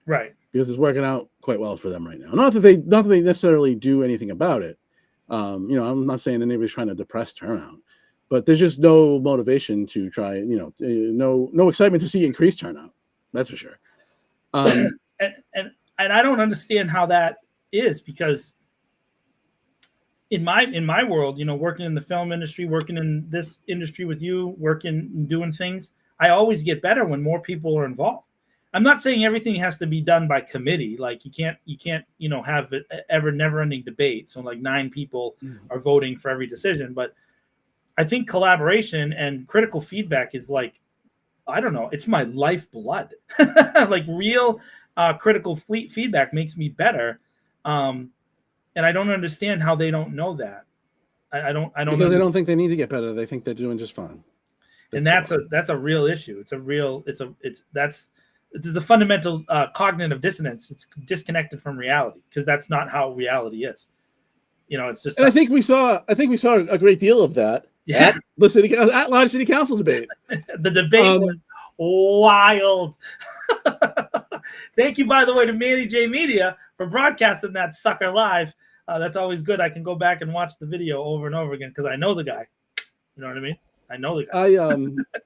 Right. because it's working out quite well for them right now. Not that they necessarily do anything about it. I'm not saying anybody's trying to depress turnout, but there's just no motivation to try. No excitement to see increased turnout. That's for sure. And I don't understand how that is, because in my world, working in the film industry, working in this industry with you, working, doing things, I always get better when more people are involved. I'm not saying everything has to be done by committee. Like you can't, have it ever never-ending debate. So like 9 people are voting for every decision. But I think collaboration and critical feedback is like, I don't know, it's my lifeblood. Like real critical feedback makes me better. And I don't understand how they don't know that. I don't because they don't think they need to get better. They think they're doing just fine. That's a real issue. There's a fundamental cognitive dissonance. It's disconnected from reality, because that's not how reality is. It's just. And I think we saw a great deal of that at large city council debate. The debate was wild. Thank you, by the way, to Manny J Media for broadcasting that sucker live. That's always good. I can go back and watch the video over and over again because I know the guy. You know what I mean? I know the guy.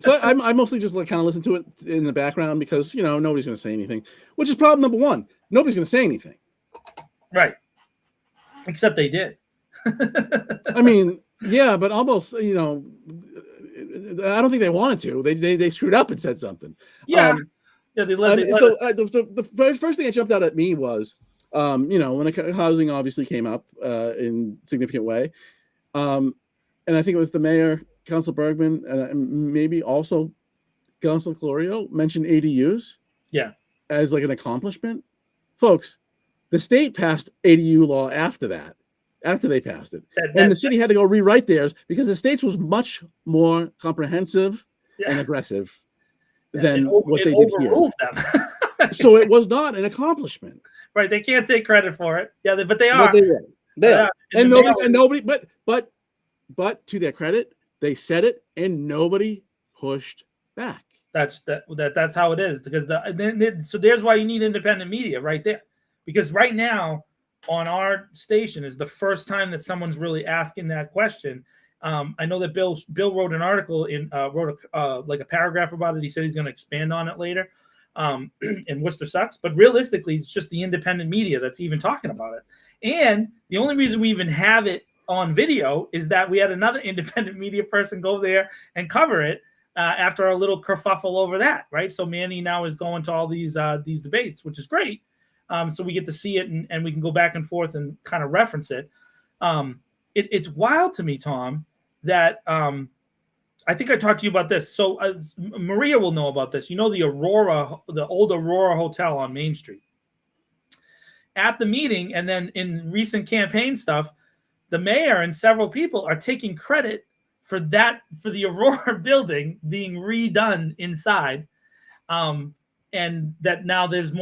So I mostly just kind of listen to it in the background, because nobody's going to say anything, which is problem number one. Nobody's going to say anything, right? Except they did. I mean, yeah, but almost. I don't think they wanted to. They screwed up and said something. Yeah. They let the first thing that jumped out at me was, when the housing obviously came up in significant way, and I think it was the mayor, Councilor Bergman, and maybe also Councilor Clorio mentioned ADUs. Yeah. As like an accomplishment. Folks, the state passed ADU law after they passed it. And the city had to go rewrite theirs because the state's was much more comprehensive and aggressive than what they did here. Them. So it was not an accomplishment. Right. They can't take credit for it. Yeah, but they are. They are. And nobody, but to their credit, they said it and nobody pushed back. That's how it is, because so there's why you need independent media right there, because right now on our station is the first time that someone's really asking that question. I know that Bill wrote an article wrote a paragraph about it. He said he's going to expand on it later. And Worcester sucks, but realistically, it's just the independent media that's even talking about it. And the only reason we even have it on video is that we had another independent media person go there and cover it after a little kerfuffle over that, right? So Manny now is going to all these debates, which is great. So we get to see it and we can go back and forth and kind of reference it. It's wild to me, Tom, that I think I talked to you about this. So Maria will know about this. The old Aurora Hotel on Main Street. At the meeting, and then in recent campaign stuff, the mayor and several people are taking credit for the Aurora building being redone inside. And that now there's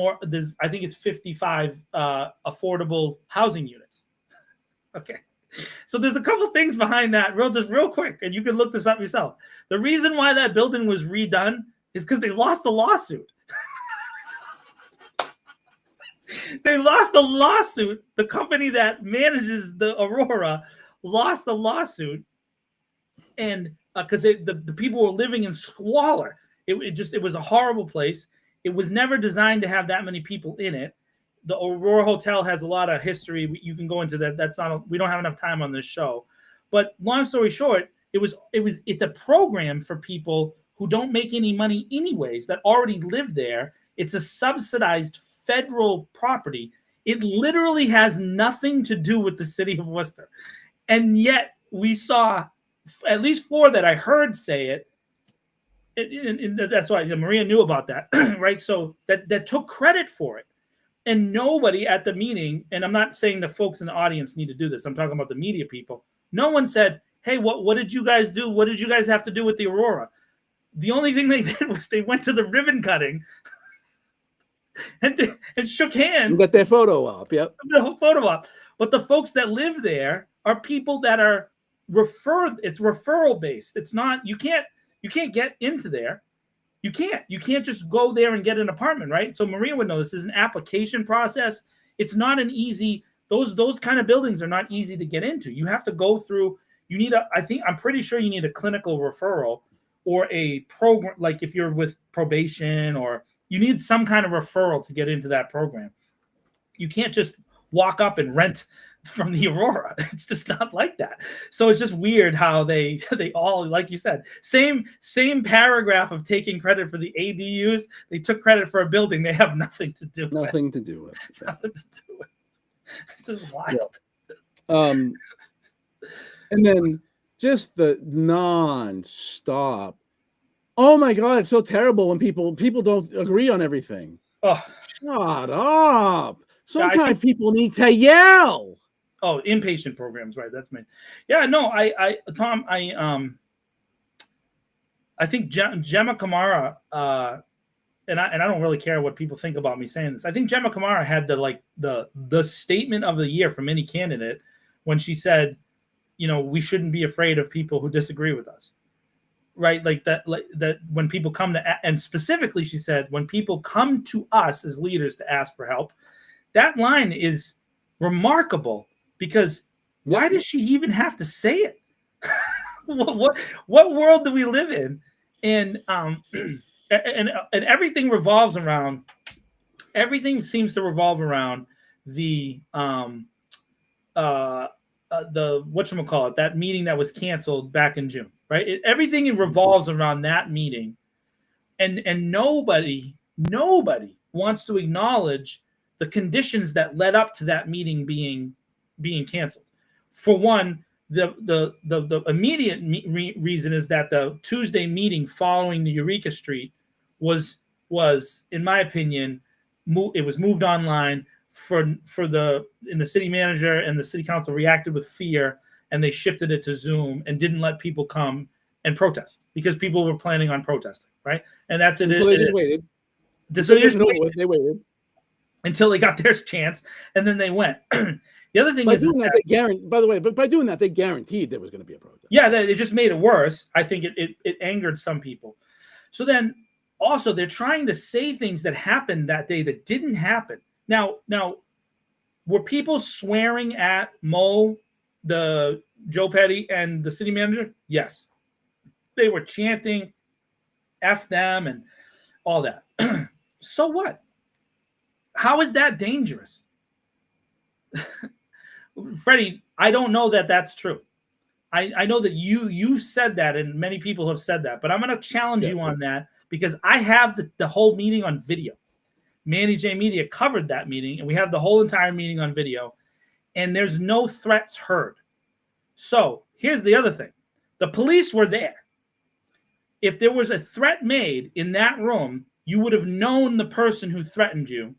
I think it's 55 affordable housing units. Okay. So there's a couple things behind that real quick, and you can look this up yourself. The reason why that building was redone is because they lost the lawsuit. They lost the lawsuit. The company that manages the Aurora lost the lawsuit, and because the people were living in squalor. It was a horrible place. It was never designed to have that many people in it. The Aurora Hotel has a lot of history. You can go into that. We don't have enough time on this show. But long story short, it's a program for people who don't make any money anyways, that already live there. It's a subsidized federal property. It literally has nothing to do with the city of Worcester. And yet we saw at least 4 that I heard say it. And that's why Maria knew about that, right? So that took credit for it. And nobody at the meeting, and I'm not saying the folks in the audience need to do this, I'm talking about the media people. No one said, hey, what did you guys do? What did you guys have to do with the Aurora? The only thing they did was they went to the ribbon cutting and shook hands. You got their photo op, yep. The photo op. But the folks that live there are people that are referred. It's referral based. It's not, you can't get into there. You can't just go there and get an apartment, right? So Maria would know this is an application process. It's not an easy, those kind of buildings are not easy to get into. You have to go through, I'm pretty sure you need a clinical referral or a program, like if you're with probation, or you need some kind of referral to get into that program. You can't just walk up and rent from the Aurora. It's just not like that. So it's just weird how they all, like you said, same paragraph of taking credit for the ADUs. They took credit for a building they have nothing to do with. Nothing to do with. Yeah. Nothing to do with. It's just wild. Yeah. And then just the non-stop. Oh my God, it's so terrible when people don't agree on everything. Oh, shut up. Sometimes people need to yell. Oh, inpatient programs, right? That's me. Yeah, no, Tom, I think Gemma Kamara, and I don't really care what people think about me saying this. I think Gemma Kamara had the statement of the year from any candidate when she said, we shouldn't be afraid of people who disagree with us, right? Like that when people come to, and specifically she said, when people come to us as leaders to ask for help, that line is remarkable. Because why does she even have to say it? what world do we live in? And everything revolves around. Everything seems to revolve around the whatchamacallit, that meeting that was canceled back in June, right? Everything revolves around that meeting, and nobody wants to acknowledge the conditions that led up to that meeting being canceled. For one, the immediate reason is that the Tuesday meeting following the Eureka Street was in my opinion, it was moved online and the city manager and the city council reacted with fear, and they shifted it to Zoom and didn't let people come and protest because people were planning on protesting, right? And that's it. So they just waited. They waited until they got their chance, and then they went. The other thing by doing that, they guaranteed there was going to be a protest. Yeah, it just made it worse. I think it angered some people. So then also they're trying to say things that happened that day that didn't happen. Now, were people swearing at Mo, the Joe Petty, and the city manager? Yes. They were chanting F them and all that. So what? How is that dangerous? Freddie, I don't know that that's true. I know that you said that, and many people have said that, but I'm going to challenge you on that because I have the whole meeting on video. Manny J Media covered that meeting, and we have the whole entire meeting on video, and there's no threats heard. So here's the other thing. The police were there. If there was a threat made in that room, you would have known the person who threatened you.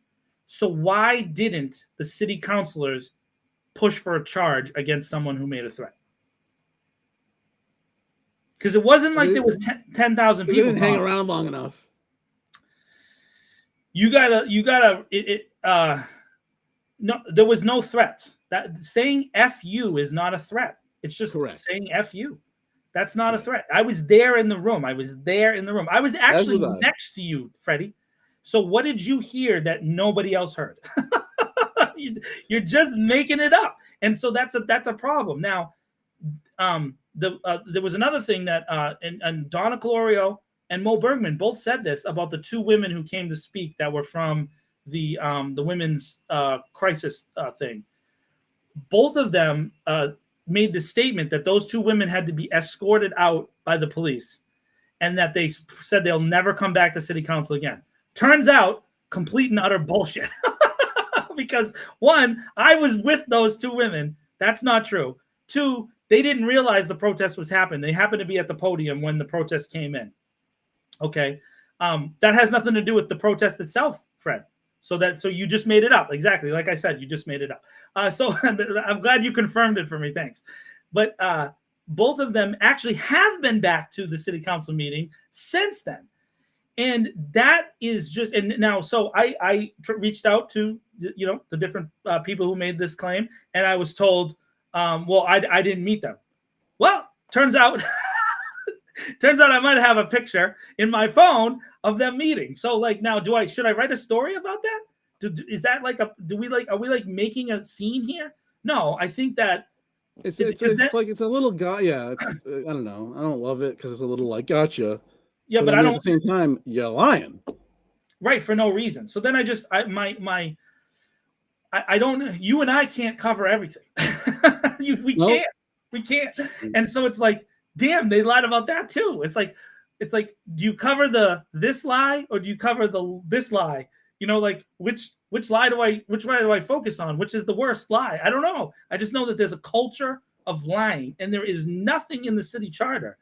So why didn't the city councilors push for a charge against someone who made a threat? Because it wasn't like there was 10,000 people. They didn't hang around long enough. No, there was no threats. That saying F you is not a threat. It's just saying F you. That's not a threat. I was there in the room. I was actually next to you, Freddie. So what did you hear that nobody else heard? You're just making it up. And so that's a problem. Now, there was another thing that and Donna Colorio and Mo Bergman both said this about the two women who came to speak that were from the women's crisis thing. Both of them made the statement that those two women had to be escorted out by the police, and that they said they'll never come back to city council again. Turns out, complete and utter bullshit. Because one, I was with those two women. That's not true. Two, they didn't realize the protest was happening. They happened to be at the podium when the protest came in. Okay. That has nothing to do with the protest itself, Fred. So you just made it up. Exactly. Like I said, you just made it up. So I'm glad you confirmed it for me. Thanks. But both of them actually have been back to the city council meeting since then. And that is just, and now, so I reached out to, the different people who made this claim. And I was told, well, I didn't meet them. Well, turns out Turns out I might have a picture in my phone of them meeting. So like now, should I write a story about that? Is that like are we like making a scene here? No, I think that it's a little guy. Yeah, it's I don't know. I don't love it because it's a little like gotcha. Yeah, but I I mean, don't. At the same time, you're lying. Right, for no reason. So then I don't. You and I can't cover everything. We can't. And so it's like, damn, they lied about that too. It's like, do you cover this lie or do you cover this lie? You know, like which lie do I focus on? Which is the worst lie? I don't know. I just know that there's a culture of lying, and there is nothing in the city charter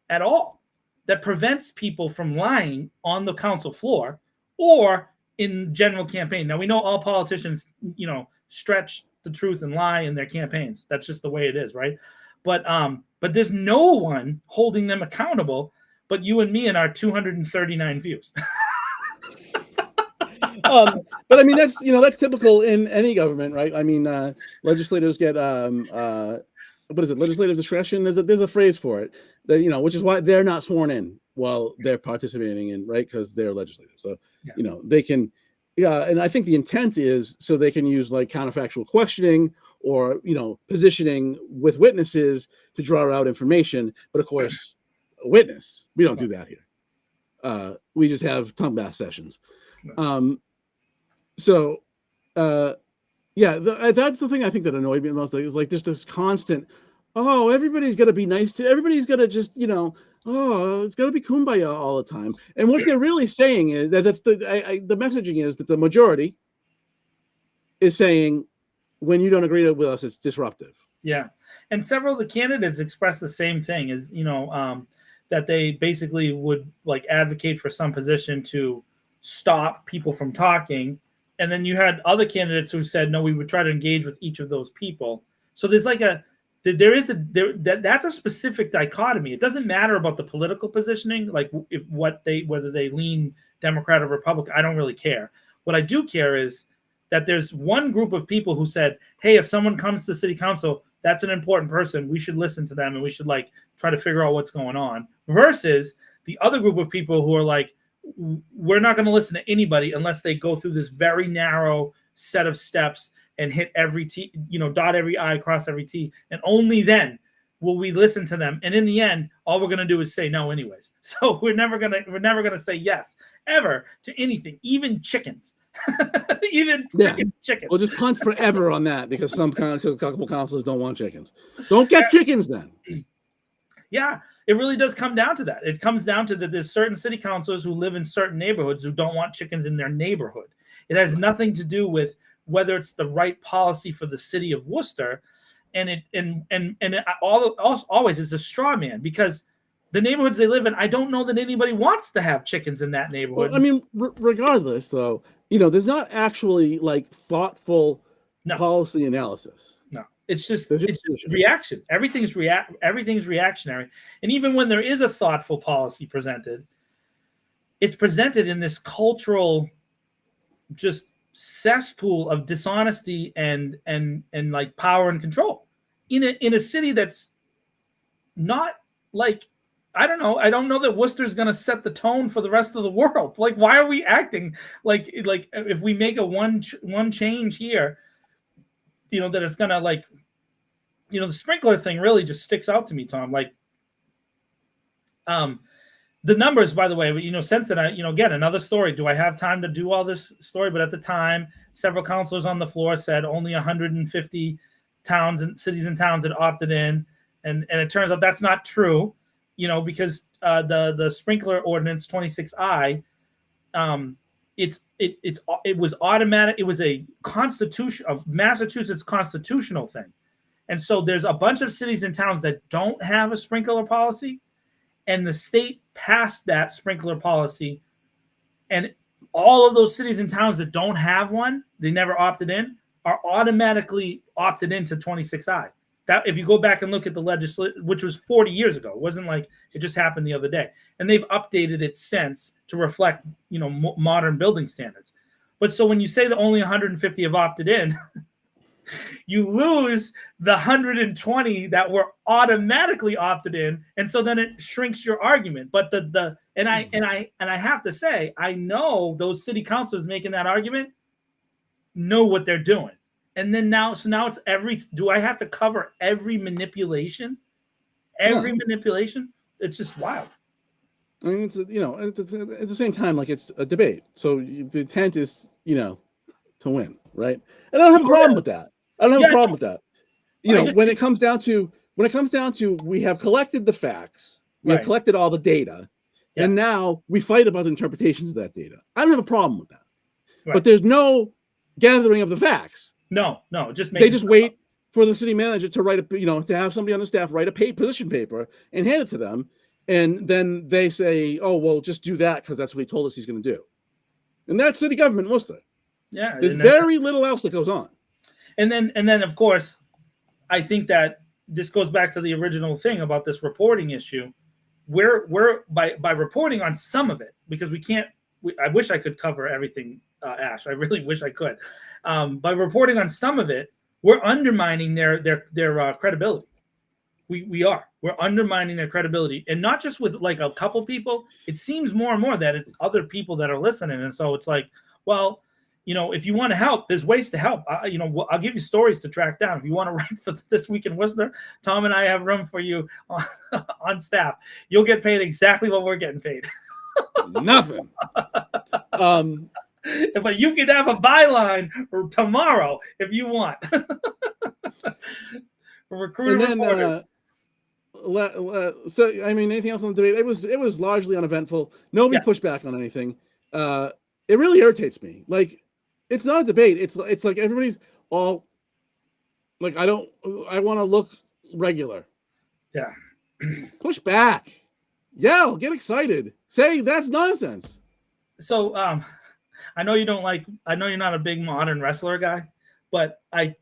at all that prevents people from lying on the council floor or in general campaign. Now we know all politicians, stretch the truth and lie in their campaigns. That's just the way it is, right? But there's no one holding them accountable but you and me and our 239 views. But I mean that's typical in any government, right? I mean, legislators get what is it? Legislative discretion. There's a phrase for it that which is why they're not sworn in while they're participating in, right? Because they're legislators, so yeah. They can. Yeah, and I think the intent is so they can use like counterfactual questioning or positioning with witnesses to draw out information. But of course, a witness, we don't do that here. We just have tongue bath sessions. That's the thing I think that annoyed me the most. Is like just this constant, everybody's got to be nice to everybody's got to just it's got to be kumbaya all the time. And what they're really saying is that the messaging is that the majority is saying when you don't agree with us, it's disruptive. Yeah, and several of the candidates expressed the same thing, is that they basically would like advocate for some position to stop people from talking. And then you had other candidates who said, no, we would try to engage with each of those people. So there's like that's a specific dichotomy. It doesn't matter about the political positioning, like whether they lean Democrat or Republican. I don't really care. What I do care is that there's one group of people who said, hey, if someone comes to the city council, that's an important person. We should listen to them and we should like try to figure out what's going on, versus the other group of people who are like, we're not going to listen to anybody unless they go through this very narrow set of steps and hit every T, dot every I, cross every T. And only then will we listen to them. And in the end, all we're going to do is say no anyways. So we're never going to say yes ever to anything, even chickens. Even chickens. We'll just punt forever on that because a couple councilors don't want chickens. Don't get chickens then. Yeah, it really does come down to that. It comes down to that there's certain city councilors who live in certain neighborhoods who don't want chickens in their neighborhood. It has nothing to do with whether it's the right policy for the city of Worcester. And always is a straw man, because the neighborhoods they live in, I don't know that anybody wants to have chickens in that neighborhood. Well, I mean, regardless, though, there's not actually like thoughtful policy analysis. No, it's just reaction. Everything's reactionary. And even when there is a thoughtful policy presented, it's presented in this cultural just cesspool of dishonesty and like power and control in a city that's not like, I don't know that Worcester's going to set the tone for the rest of the world. Like, why are we acting like if we make a one change here, that it's going to like, the sprinkler thing really just sticks out to me, Tom. Like, the numbers, by the way, since then, again, another story. Do I have time to do all this story? But at the time, several councilors on the floor said only 150 towns and cities and towns had opted in. And it turns out that's not true. Because the sprinkler ordinance 26I, it was automatic. It was a Massachusetts constitutional thing, and so there's a bunch of cities and towns that don't have a sprinkler policy, and the state passed that sprinkler policy, and all of those cities and towns that don't have one, they never opted in, are automatically opted into 26I. That, if you go back and look at the legislation, which was 40 years ago, it wasn't like it just happened the other day. And they've updated it since to reflect, modern building standards. But so when you say that only 150 have opted in, You lose the 120 that were automatically opted in, and so then it shrinks your argument. But I have to say, I know those city councilors making that argument know what they're doing. And then now it's do I have to cover every manipulation? Every manipulation? It's just wild. I mean, it's, you know, at the same time, like, it's a debate. So the intent is, you know, to win, right? And I don't have a problem with that. I don't have a problem with that. You know, when it comes down to we have collected the facts, we have collected all the data, and now we fight about the interpretations of that data. I don't have a problem with that. But there's no gathering of the facts. No, just they just wait for the city manager to write to have somebody on the staff write a position paper and hand it to them, and then they say, "Oh, well, just do that because that's what he told us he's going to do." And that's city government in Worcester. Yeah, there's very little else that goes on. And then of course, I think that this goes back to the original thing about this reporting issue. We're by reporting on some of it, because we can't. I wish I could cover everything, Ash. I really wish I could. By reporting on some of it, we're undermining their credibility. We're undermining their credibility, and not just with like a couple people. It seems more and more that it's other people that are listening, and so it's like, well, you know, if you want to help, there's ways to help. I'll give you stories to track down. If you want to write for This Week in Worcester, Tom and I have room for you on staff. You'll get paid exactly what we're getting paid. Nothing. But you can have a byline for tomorrow if you want. Recruiter. So I mean, anything else on the debate? It was largely uneventful. Nobody pushed back on anything. It really irritates me. Like, it's not a debate. It's like everybody's all like, I want to look regular. Yeah. Push back. Yell, get excited. Say that's nonsense. So I know you're not a big modern wrestler guy, but I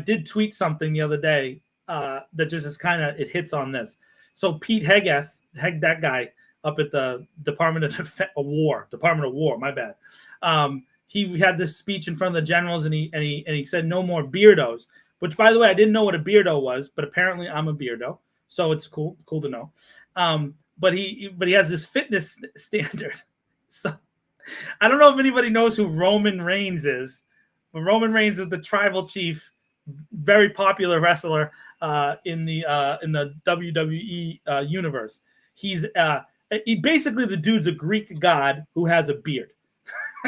did tweet something the other day that just is kind of, it hits on this. So Pete Hegseth, that guy up at the Department of War, my bad. He had this speech in front of the generals, and he said no more beardos, which, by the way, I didn't know what a beardo was, but apparently I'm a beardo, so it's cool to know. But he has this fitness standard. So I don't know if anybody knows who Roman Reigns is, but Roman Reigns is the tribal chief, very popular wrestler in the WWE universe. He's basically, the dude's a Greek god who has a beard,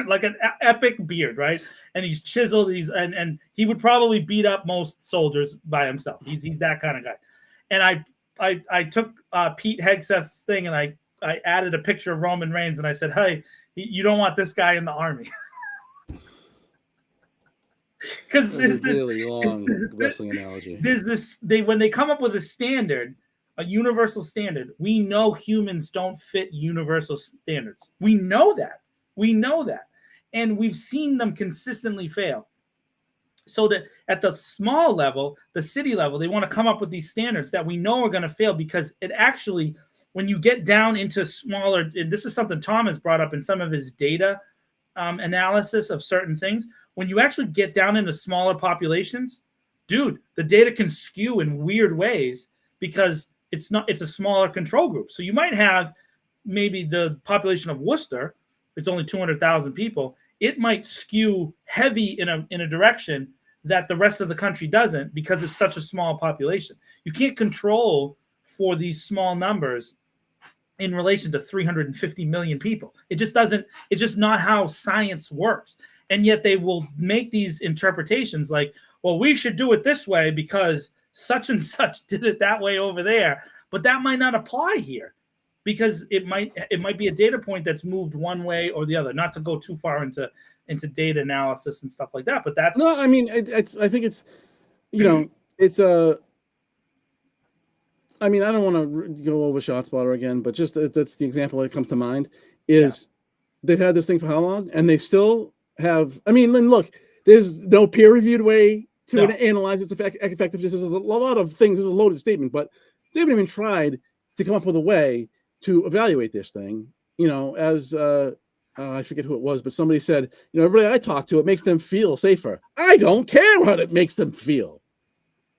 like an epic beard, right? And he's chiseled. And he would probably beat up most soldiers by himself. He's that kind of guy. And I took Pete Hegseth's thing, and I added a picture of Roman Reigns, and I said, "Hey, you don't want this guy in the army." Because there's this really long wrestling analogy. There's this, when they come up with a standard, a universal standard, we know humans don't fit universal standards. We know that. And we've seen them consistently fail. So that at the small level, the city level, they want to come up with these standards that we know are going to fail, because it actually, when you get down into smaller, and this is something Tom has brought up in some of his data analysis of certain things, when you actually get down into smaller populations, dude, the data can skew in weird ways, because it's a smaller control group. So you might have maybe the population of Worcester, it's only 200,000 people. It might skew heavy in a direction that the rest of the country doesn't, because it's such a small population. You can't control for these small numbers in relation to 350 million people. It's just not how science works. And yet they will make these interpretations like, well, we should do it this way because such and such did it that way over there. But that might not apply here, because it might be a data point that's moved one way or the other. Not to go too far into data analysis and stuff like that, but that's no. I mean, I think it's, it's a. I mean, I don't want to go over ShotSpotter again, but just that's the example that comes to mind. Is they've had this thing for how long, and they still have. I mean, look, there's no peer-reviewed way to analyze its effectiveness. There's a lot of things. This is a loaded statement, but they haven't even tried to come up with a way to evaluate this thing. As I forget who it was, but somebody said, everybody I talk to, it makes them feel safer. I don't care what it makes them feel.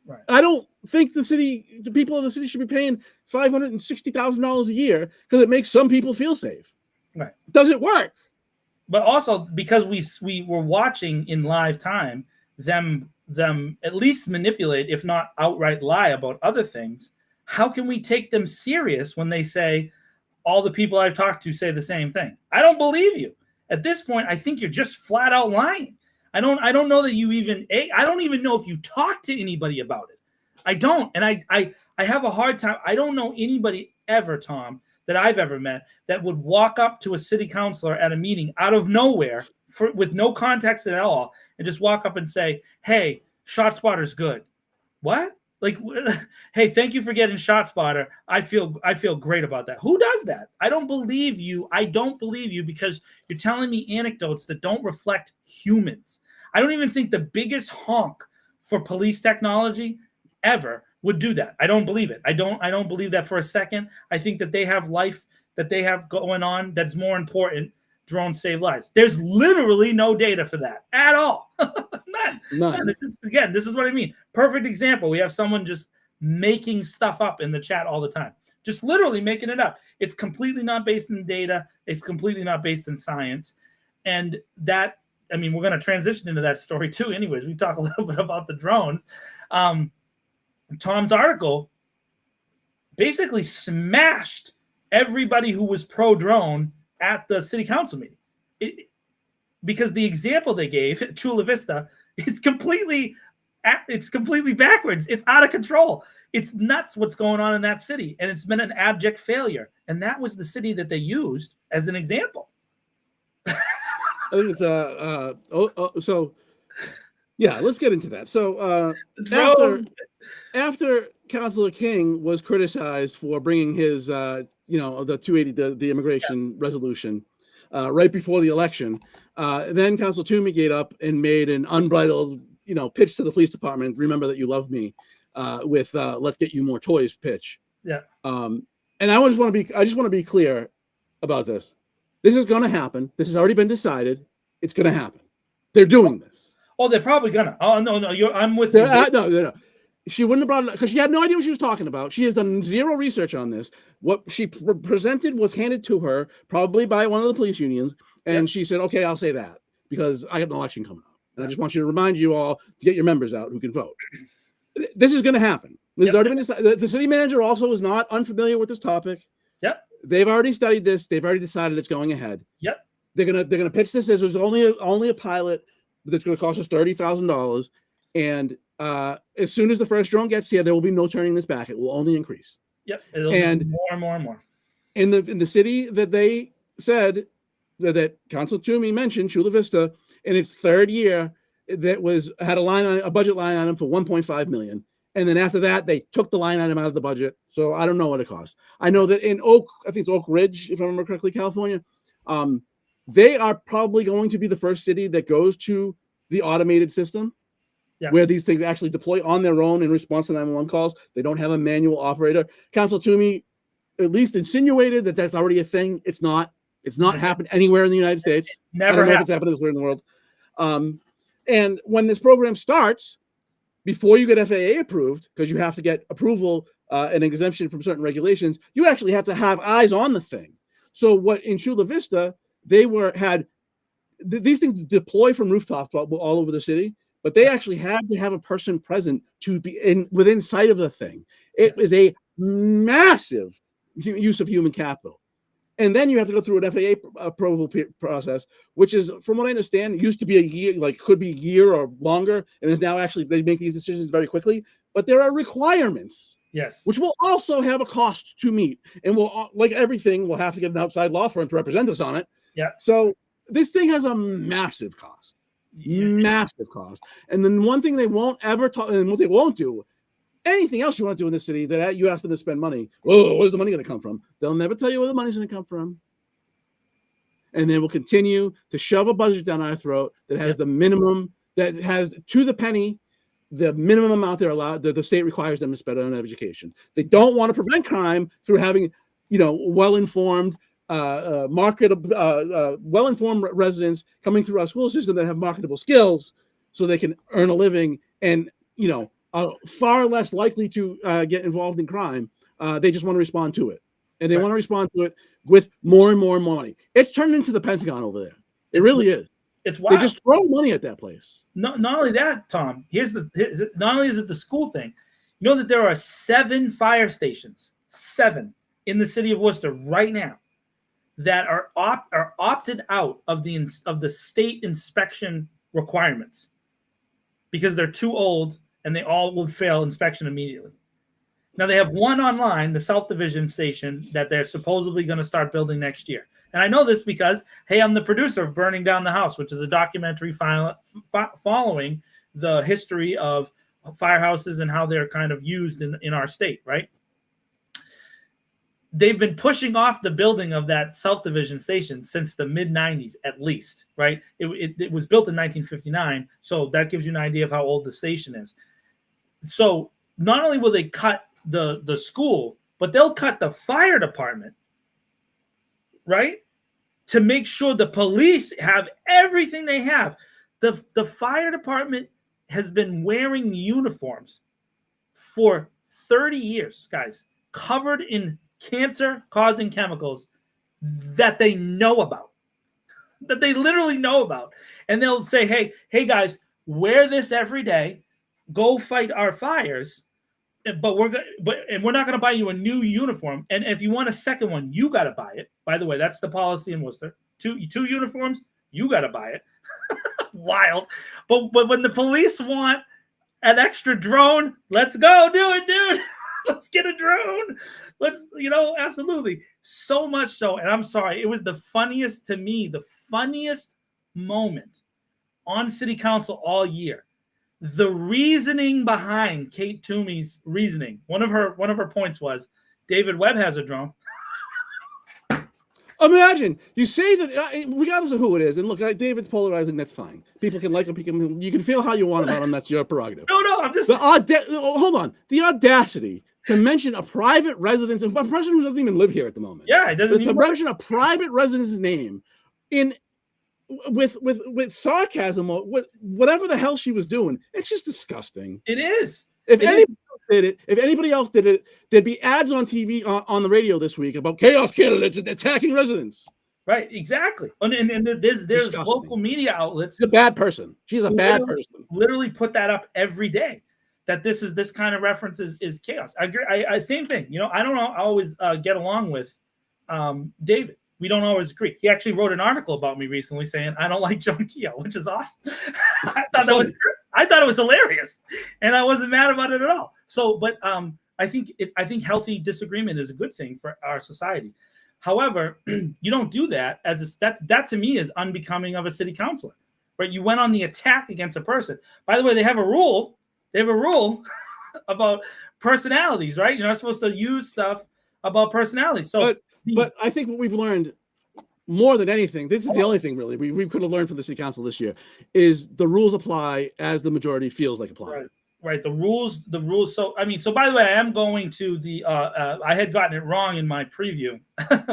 Right. I don't think the people of the city should be paying $560,000 a year because it makes some people feel safe. Right. Does it work? But also because we were watching in live time them at least manipulate, if not outright lie about other things. How can we take them serious when they say all the people I've talked to say the same thing? I don't believe you. At this point, I think you're just flat out lying. I don't know that you even, I don't even know if you talked to anybody about it. I don't. And I have a hard time. I don't know anybody ever, Tom, that I've ever met that would walk up to a city councilor at a meeting out of nowhere with no context at all and just walk up and say, hey, ShotSpotter's good. What? Like, hey, thank you for getting ShotSpotter. I feel great about that. Who does that? I don't believe you. I don't believe you because you're telling me anecdotes that don't reflect humans. I don't even think the biggest honk for police technology ever would do that. I don't believe it. I don't believe that for a second. I think that they have life that they have going on that's more important. Drones save lives. There's literally no data for that at all. None. It's just, again, this is what I mean. Perfect example. We have someone just making stuff up in the chat all the time. Just literally making it up. It's completely not based in data. It's completely not based in science. And that, I mean, we're going to transition into that story too. Anyways, we talk a little bit about the drones. Tom's article basically smashed everybody who was pro-drone at the city council meeting, because the example they gave at Chula Vista is completely backwards. It's out of control. It's nuts what's going on in that city, and it's been an abject failure. And that was the city that they used as an example. I think it's so yeah, let's get into that. So after Councilor King was criticized for bringing his the 280 the immigration resolution right before the election, then Councilor Toomey get up and made an unbridled pitch to the police department. Remember that you love me, with let's get you more toys pitch. Yeah. And I just want to be clear about this. This is going to happen. This has already been decided. It's going to happen. They're doing this. Oh, they're probably gonna. Oh no, I'm with you. No. She wouldn't have brought it up because she had no idea what she was talking about. She has done zero research on this. What she presented was handed to her probably by one of the police unions, and she said, "Okay, I'll say that because I got an election coming up, and I just want you to remind you all to get your members out who can vote." This is going to happen. It's already been decided. The city manager also is not unfamiliar with this topic. Yep. They've already studied this. They've already decided it's going ahead. Yep. They're gonna pitch this as there's only a pilot that's going to cost us $30,000, and as soon as the first drone gets here, there will be no turning this back. It will only increase. Yep, it'll be more and more and more. In the city that they said that Councilor Toomey mentioned, Chula Vista, in its third year, that had a budget line item for $1.5 million, and then after that, they took the line item out of the budget. So I don't know what it cost. I know that in I think it's Oak Ridge, if I remember correctly, California. They are probably going to be the first city that goes to the automated system, where these things actually deploy on their own in response to 911 calls. They don't have a manual operator. Councilor Toomey at least insinuated that that's already a thing. It's not happened anywhere in the United States. Never I don't know if it's happened elsewhere in the world. And when this program starts, before you get FAA approved, because you have to get approval and exemption from certain regulations, you actually have to have eyes on the thing. So what in Chula Vista, they had these things deploy from rooftops all over the city, but they actually had to have a person present to be within sight of the thing. It is a massive use of human capital. And then you have to go through an FAA approval process, which is, from what I understand, used to be a year, could be a year or longer, and is now actually, they make these decisions very quickly. But there are requirements. Yes. Which will also have a cost to meet. And we'll, like everything, we'll have to get an outside law firm to represent us on it. Yeah. So this thing has a massive cost. Massive cost. And then one thing they won't ever talk, and what they won't do, anything else you want to do in this city that you ask them to spend money, where's the money going to come from? They'll never tell you where the money's going to come from. And they will continue to shove a budget down our throat that has the minimum, that has to the penny, the minimum amount they're allowed, that the state requires them to spend on education. They don't want to prevent crime through having, well-informed, marketable, well-informed residents coming through our school system that have marketable skills, so they can earn a living and are far less likely to get involved in crime. They just want to respond to it, and they want to respond to it with more and more and more money. It's turned into the Pentagon over there. It really is. It's wild. They just throw money at that place. Not only that, Tom. Not only is it the school thing. You know that there are 7 fire stations, 7 in the city of Worcester right now, that are opted out of the state inspection requirements because they're too old and they all will fail inspection immediately. Now they have one online, the South Division station, that they're supposedly going to start building next year. And I know this because, hey, I'm the producer of Burning Down the House, which is a documentary following the history of firehouses and how they're kind of used in our state, right? They've been pushing off the building of that South Division station since the mid-90s, at least, right? It was built in 1959, so that gives you an idea of how old the station is. So not only will they cut the school, but they'll cut the fire department, right? To make sure the police have everything they have. The fire department has been wearing uniforms for 30 years, guys, covered in cancer-causing chemicals that they know about, that they literally know about. And they'll say, hey, guys, wear this every day, go fight our fires, but we're not going to buy you a new uniform. And if you want a second one, you got to buy it. By the way, that's the policy in Worcester. Two uniforms, you got to buy it. Wild. But when the police want an extra drone, let's go do it, dude. Let's get a drone. Absolutely. So much so. And I'm sorry, it was the funniest moment on city council all year. The reasoning behind Kate Toomey's reasoning, one of her points was David Webb has a drone. Imagine you say that, regardless of who it is, and look, David's polarizing. That's fine. People can like him. You can feel how you want about him. That's your prerogative. No, I'm just hold on. The audacity to mention a private residence, a person who doesn't even live here at the moment. Yeah, it doesn't. To mention a private resident's name with sarcasm or whatever the hell she was doing. It's just disgusting. It is. If anybody else did it, there'd be ads on TV, on the radio this week about chaos candidates attacking residents. Right, exactly. And there's local media outlets. She's a bad person. She's a bad person. Literally put that up every day. That this kind of reference is chaos. I agree. I same thing. I don't always get along with David. We don't always agree. He actually wrote an article about me recently saying I don't like John Keogh, which is awesome. I thought it was hilarious, and I wasn't mad about it at all. So, but I think healthy disagreement is a good thing for our society. However, you don't do that that to me is unbecoming of a city councilor, right? You went on the attack against a person. By the way, they have a rule. About personalities, right? You're not supposed to use stuff about personalities. So, but I think what we've learned more than anything, this is the only thing really we could have learned from the city council this year, is the rules apply as the majority feels like apply. Right. The rules. So by the way, I am going to the. I had gotten it wrong in my preview,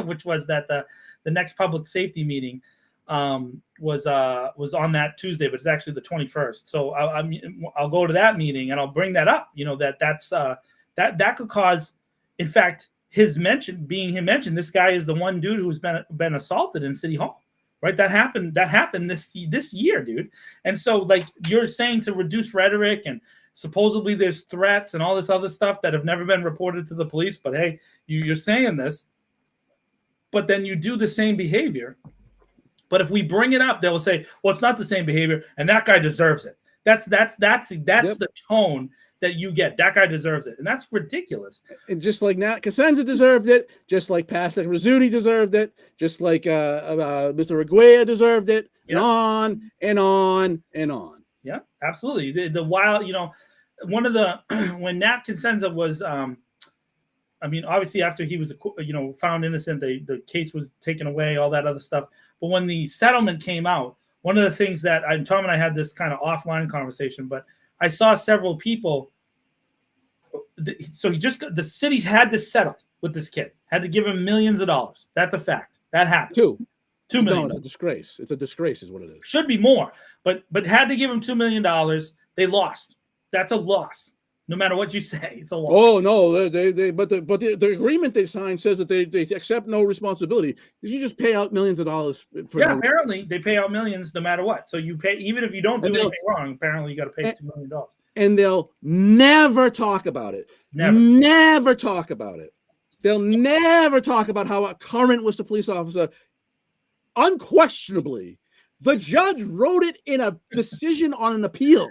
which was that the next public safety meeting was on that Tuesday, but it's actually the 21st. So I'll go to that meeting and I'll bring that up. That could cause, in fact, him mentioned. This guy is the one dude who's been assaulted in City Hall, right? That happened this year, dude. And so, like you're saying, to reduce rhetoric, and supposedly there's threats and all this other stuff that have never been reported to the police. But hey, you're saying this, but then you do the same behavior. But if we bring it up, they will say, "Well, it's not the same behavior, and that guy deserves it." That's the tone that you get. That guy deserves it, and that's ridiculous. And just like Nat Cosenza deserved it, just like Patrick Rizzuti deserved it, just like Mr. Reguera deserved it, and on and on and on. Yeah, absolutely. The wild, one of the when Nat Cosenza was, obviously after he was, found innocent, the case was taken away, all that other stuff. But when the settlement came out, one of the things that Tom and I had this kind of offline conversation, but I saw several people. So the cities had to settle with this kid, had to give him millions of dollars. That's a fact. That happened. $2 million. No, it's a disgrace. It's a disgrace, is what it is. Should be more, but had to give him $2 million. They lost. That's a loss. No matter what you say, it's a loss. Oh no, but the agreement they signed says that they accept no responsibility. You just pay out millions of dollars. Apparently they pay out millions no matter what. So you pay even if you don't do anything wrong. Apparently you got to pay $2 million. And they'll never talk about it. Never talk about it. They'll never talk about how a current Worcester police officer, unquestionably, the judge wrote it in a decision on an appeal.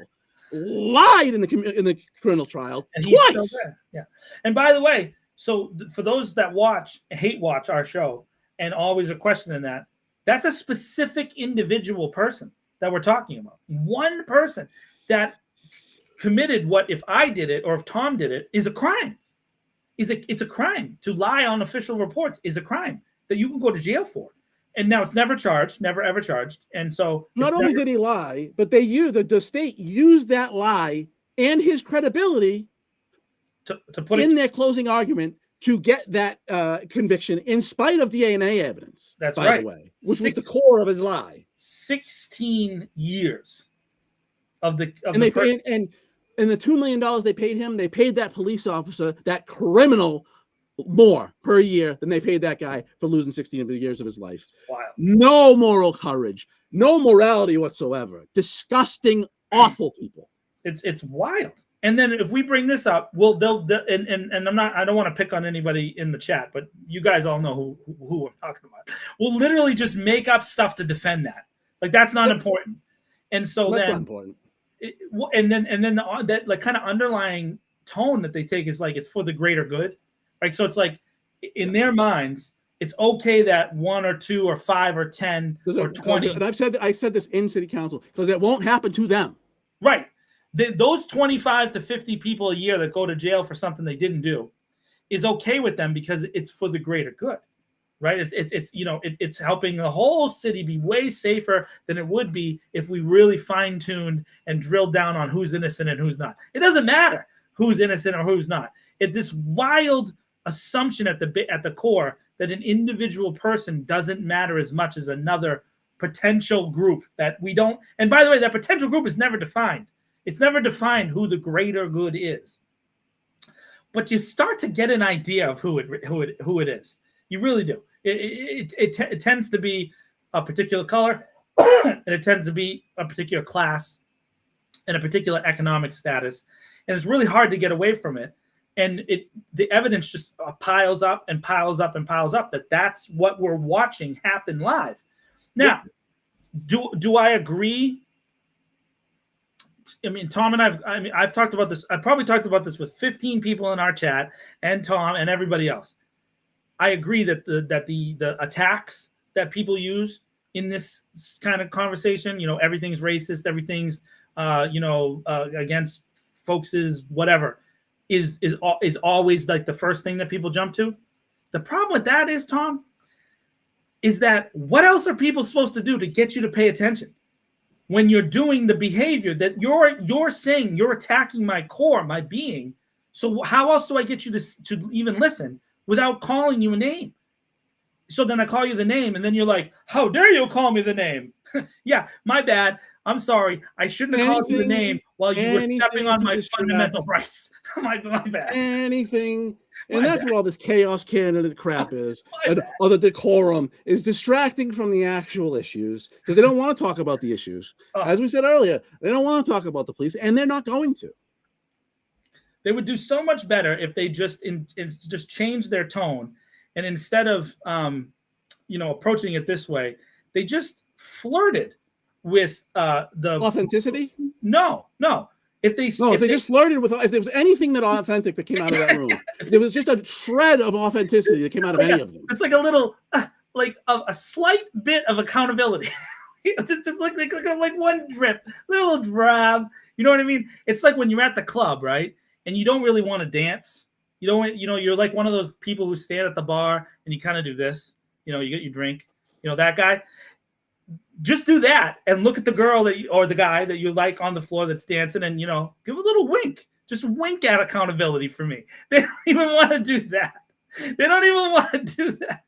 Lied in the criminal trial and twice. Yeah. And by the way, so for those that hate watch our show and always are questioning that, that's a specific individual person that we're talking about. One person that committed what, if I did it or if Tom did it, is a crime. It's a crime. To lie on official reports is a crime that you can go to jail for. And now it's never charged, never ever charged. And so not only did he lie, but the state used that lie and his credibility to put in their closing argument to get that conviction in spite of DNA evidence. That's by right. the way, which was the core of his lie. 16 years of the and the $2 million they paid him, they paid that police officer, that criminal, more per year than they paid that guy for losing 16 years of his life. Wow. No moral courage, no morality whatsoever. Disgusting, awful people. It's wild. And then if we bring this up, I don't want to pick on anybody in the chat, but you guys all know who I'm talking about. We'll literally just make up stuff to defend that. Like that's not important. And so that's then not important. That like kind of underlying tone that they take is like it's for the greater good. Right. So it's like in their minds, it's okay that 1 or 2 or 5 or 10 or 20. And I said this in city council because it won't happen to them. Right. Those 25 to 50 people a year that go to jail for something they didn't do is okay with them because it's for the greater good. Right. It's helping the whole city be way safer than it would be if we really fine-tuned and drilled down on who's innocent and who's not. It doesn't matter who's innocent or who's not. It's this wild assumption at the core that an individual person doesn't matter as much as another potential group that we don't. And by the way, that potential group is never defined. It's never defined who the greater good is. But you start to get an idea of who it is. You really do. It tends to be a particular color, and it tends to be a particular class and a particular economic status. And it's really hard to get away from it. And the evidence just piles up and piles up and piles up that's what we're watching happen live. Now, do I agree? I mean, Tom and I've talked about this. I've probably talked about this with 15 people in our chat and Tom and everybody else. I agree that the attacks that people use in this kind of conversation, everything's racist, everything's against folks' whatever. Is always like the first thing that people jump to. The problem with that is, Tom, is that what else are people supposed to do to get you to pay attention when you're doing the behavior that you're saying you're attacking my core, my being? So how else do I get you to even listen without calling you a name? So then I call you the name, and then you're like, "How dare you call me the name?" Yeah, my bad. I'm sorry. I shouldn't have called you the name while you were stepping on my fundamental rights. my bad. Anything. And that's what all this chaos candidate crap is. Or the decorum is distracting from the actual issues because they don't want to talk about the issues. As we said earlier, they don't want to talk about the police, and they're not going to. They would do so much better if they just changed their tone. And instead of, approaching it this way, they just flirted with the authenticity. No. If they just flirted with, if there was anything that authentic that came out of that room, there was just a shred of authenticity that came out of any of them. It's like a little, a slight bit of accountability. just like one drip, little drab. You know what I mean? It's like when you're at the club, right? And you don't really want to dance. You don't, you're like one of those people who stand at the bar and you kind of do this. You get your drink. That guy. Just do that and look at the girl or the guy that you like on the floor that's dancing and, give a little wink. Just wink at accountability for me. They don't even want to do that. They don't even want to do that.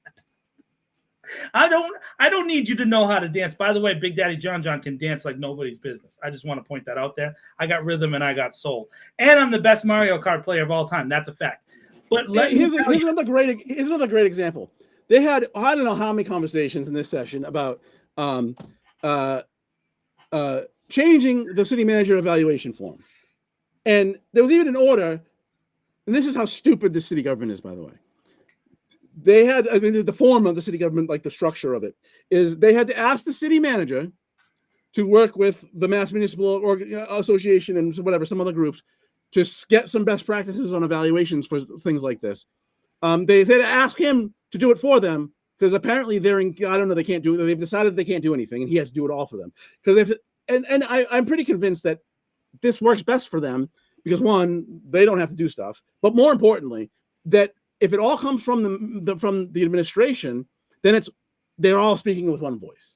I don't need you to know how to dance. By the way, Big Daddy John can dance like nobody's business. I just want to point that out there. I got rhythm and I got soul. And I'm the best Mario Kart player of all time. That's a fact. But here's another great example. They had, I don't know how many conversations in this session about changing the city manager evaluation form. And there was even an order, and this is how stupid the city government is, by the way. They had, I mean, the form of the city government, like the structure of it, is they had to ask the city manager to work with the Mass Municipal Association and whatever, some other groups, to get some best practices on evaluations for things like this. They had to ask him to do it for them because apparently they're in, I don't know, they can't do it. They've decided they can't do anything, and he has to do it all for them. Because I'm pretty convinced that this works best for them because, one, they don't have to do stuff, but more importantly, that if it all comes from the administration, then they're all speaking with one voice,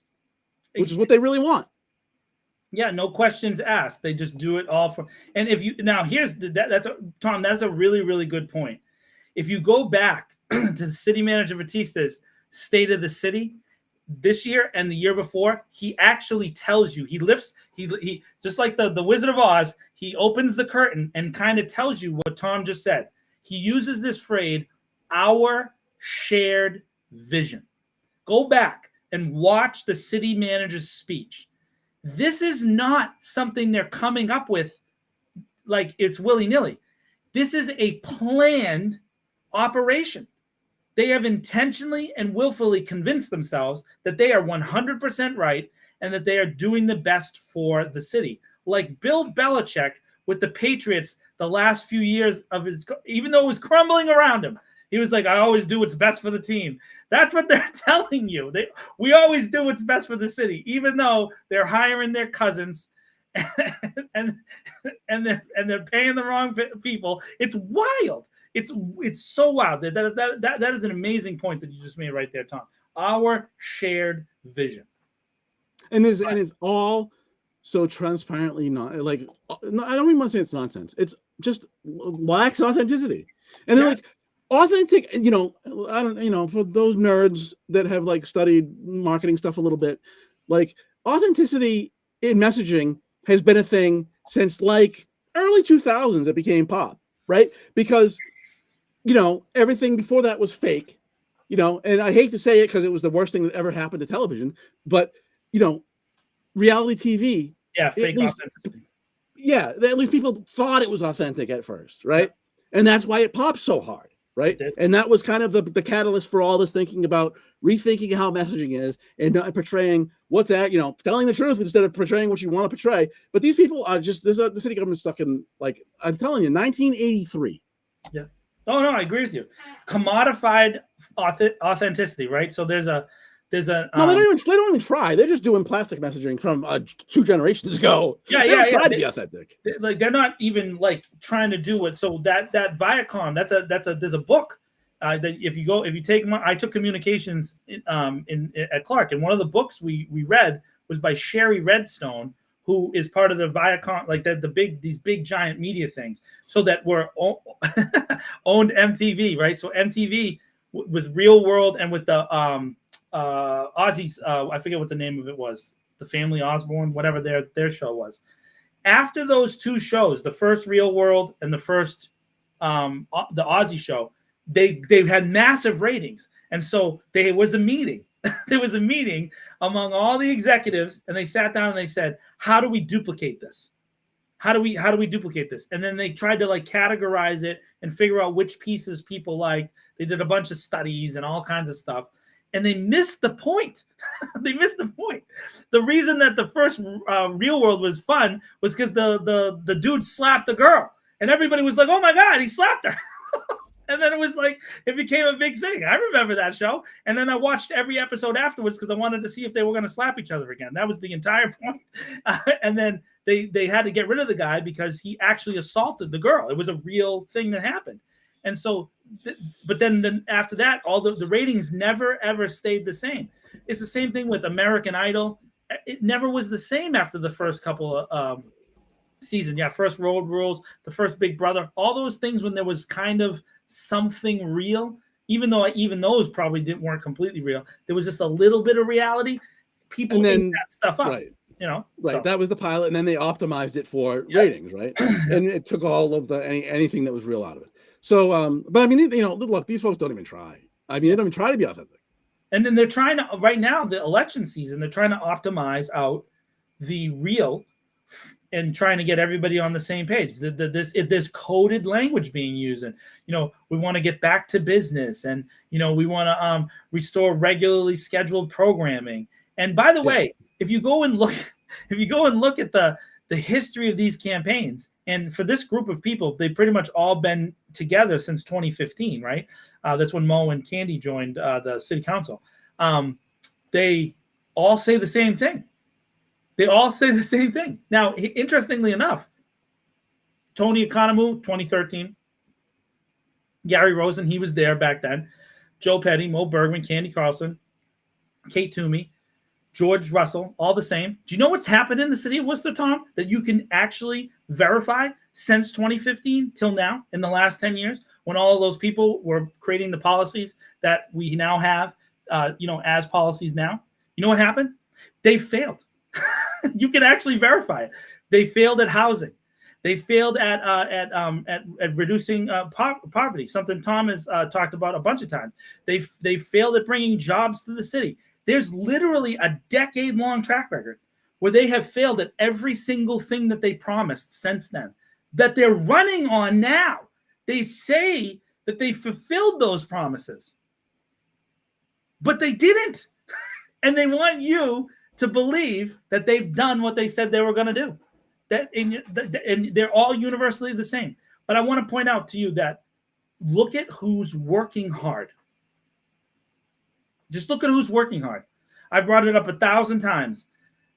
which is what they really want. Yeah, no questions asked. They just do it all for. And if you now here's Tom, that's a really, really good point. If you go back to City Manager Batista's State of the City this year and the year before, he actually tells you, he just like the Wizard of Oz, he opens the curtain and kind of tells you what Tom just said. He uses this phrase, our shared vision. Go back and watch the city manager's speech. This is not something they're coming up with like it's willy-nilly. This is a planned operation. They have intentionally and willfully convinced themselves that they are 100% right and that they are doing the best for the city. Like Bill Belichick with the Patriots the last few years of his, even though it was crumbling around him, he was like, I always do what's best for the team. That's what they're telling you. We always do what's best for the city, even though they're hiring their cousins and they're paying the wrong people. It's wild. It's so wild. That is an amazing point that you just made right there, Tom. Our shared vision. And it's all so transparently not like, no, I don't even want to say it's nonsense. It's just lacks authenticity. And they're like, authentic, I don't, for those nerds that have like studied marketing stuff a little bit, like authenticity in messaging has been a thing since like early 2000s. It became pop, right? Because, everything before that was fake, and I hate to say it because it was the worst thing that ever happened to television, but, reality TV. Yeah, fake authenticity. Yeah, at least people thought it was authentic at first, right? Yeah. And that's why it popped so hard. Right. And that was kind of the catalyst for all this thinking about rethinking how messaging is and not portraying what's telling the truth instead of portraying what you want to portray. But these people are just, the city government stuck in, like, I'm telling you, 1983. Yeah. Oh, no, I agree with you. Commodified authenticity, right? So there's a no, they don't even try. They're just doing plastic messaging from 2 generations ago. Yeah, they don't try to be authentic. They're not even like trying to do it. So that Viacom, there's a book that if you take I took communications at Clark, and one of the books we read was by Sherry Redstone, who is part of the Viacom, like these big giant media things. So that were owned MTV, right? So MTV with Real World and with the Aussies, I forget what the name of it was, the Family Osborne, whatever their show was. After those 2 shows, the first Real World and the first the Aussie show, they had massive ratings, and so there was a meeting. There was a meeting among all the executives, and they sat down and they said, "How do we duplicate this? How do we duplicate this?" And then they tried to like categorize it and figure out which pieces people liked. They did a bunch of studies and all kinds of stuff. And they missed the point. They missed the point. The reason that the first Real World was fun was because the dude slapped the girl. And everybody was like, oh my God, he slapped her. And then it became a big thing. I remember that show. And then I watched every episode afterwards because I wanted to see if they were going to slap each other again. That was the entire point. And then they had to get rid of the guy because he actually assaulted the girl. It was a real thing that happened. And so, but then after that, all the ratings never, ever stayed the same. It's the same thing with American Idol. It never was the same after the first couple of seasons. Yeah, first Road Rules, the first Big Brother, all those things when there was kind of something real, even though even those probably weren't completely real. There was just a little bit of reality. People ate that stuff up. Right. So. That was the pilot, and then they optimized it for ratings, right? And it took all of anything that was real out of it. So, but I mean, look, these folks don't even try. I mean, they don't even try to be authentic. And then they're trying to, right now, the election season, they're trying to optimize out the real and trying to get everybody on the same page. There's coded language being used, and we want to get back to business, and we want to restore regularly scheduled programming. And by the way, if you go and look at the history of these campaigns, and for this group of people, they've pretty much all been together since 2015, right? That's when Mo and Candy joined the city council. They all say the same thing. Now, interestingly enough, Tony Economou, 2013, Gary Rosen, he was there back then, Joe Petty, Mo Bergman, Candy Carlson, Kate Toomey, George Russell, all the same. Do you know what's happened in the city of Worcester, Tom, that you can actually verify since 2015 till now, in the last 10 years, when all of those people were creating the policies that we now have, as policies now? You know what happened? They failed. You can actually verify it. They failed at housing. They failed at reducing poverty, something Tom has talked about a bunch of times. They failed at bringing jobs to the city. There's literally a decade-long track record where they have failed at every single thing that they promised since then, that they're running on now. They say that they fulfilled those promises, but they didn't. And they want you to believe that they've done what they said they were going to do. And they're all universally the same. But I want to point out to you that look at who's working hard. Just look at who's working hard. I brought it up 1,000 times.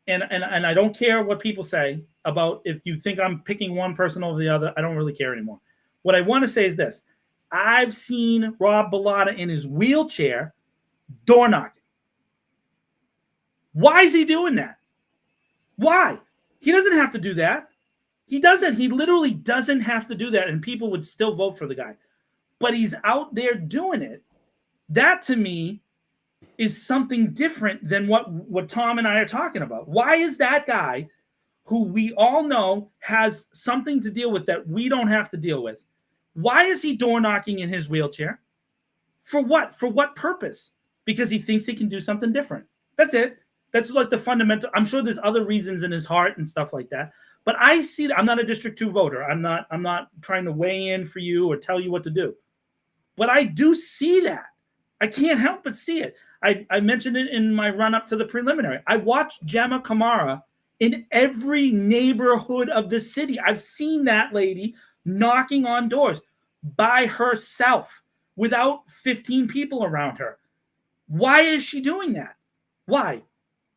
And I don't care what people say about if you think I'm picking one person over the other. I don't really care anymore. What I want to say is this. I've seen Rob Bellotta in his wheelchair door knocking. Why is he doing that? Why? He doesn't have to do that. He doesn't. He literally doesn't have to do that, and people would still vote for the guy. But he's out there doing it. That, to me, is something different than what Tom and I are talking about. Why is that guy, who we all know has something to deal with that we don't have to deal with, why is he door knocking in his wheelchair? For what? For what purpose? Because he thinks he can do something different. That's it. That's like the fundamental. I'm sure there's other reasons in his heart and stuff like that. But I see that. I'm not a District 2 voter. I'm not trying to weigh in for you or tell you what to do. But I do see that. I can't help but see it. I mentioned it in my run-up to the preliminary. I watched Gemma Kamara in every neighborhood of the city. I've seen that lady knocking on doors by herself without 15 people around her. Why is she doing that? Why?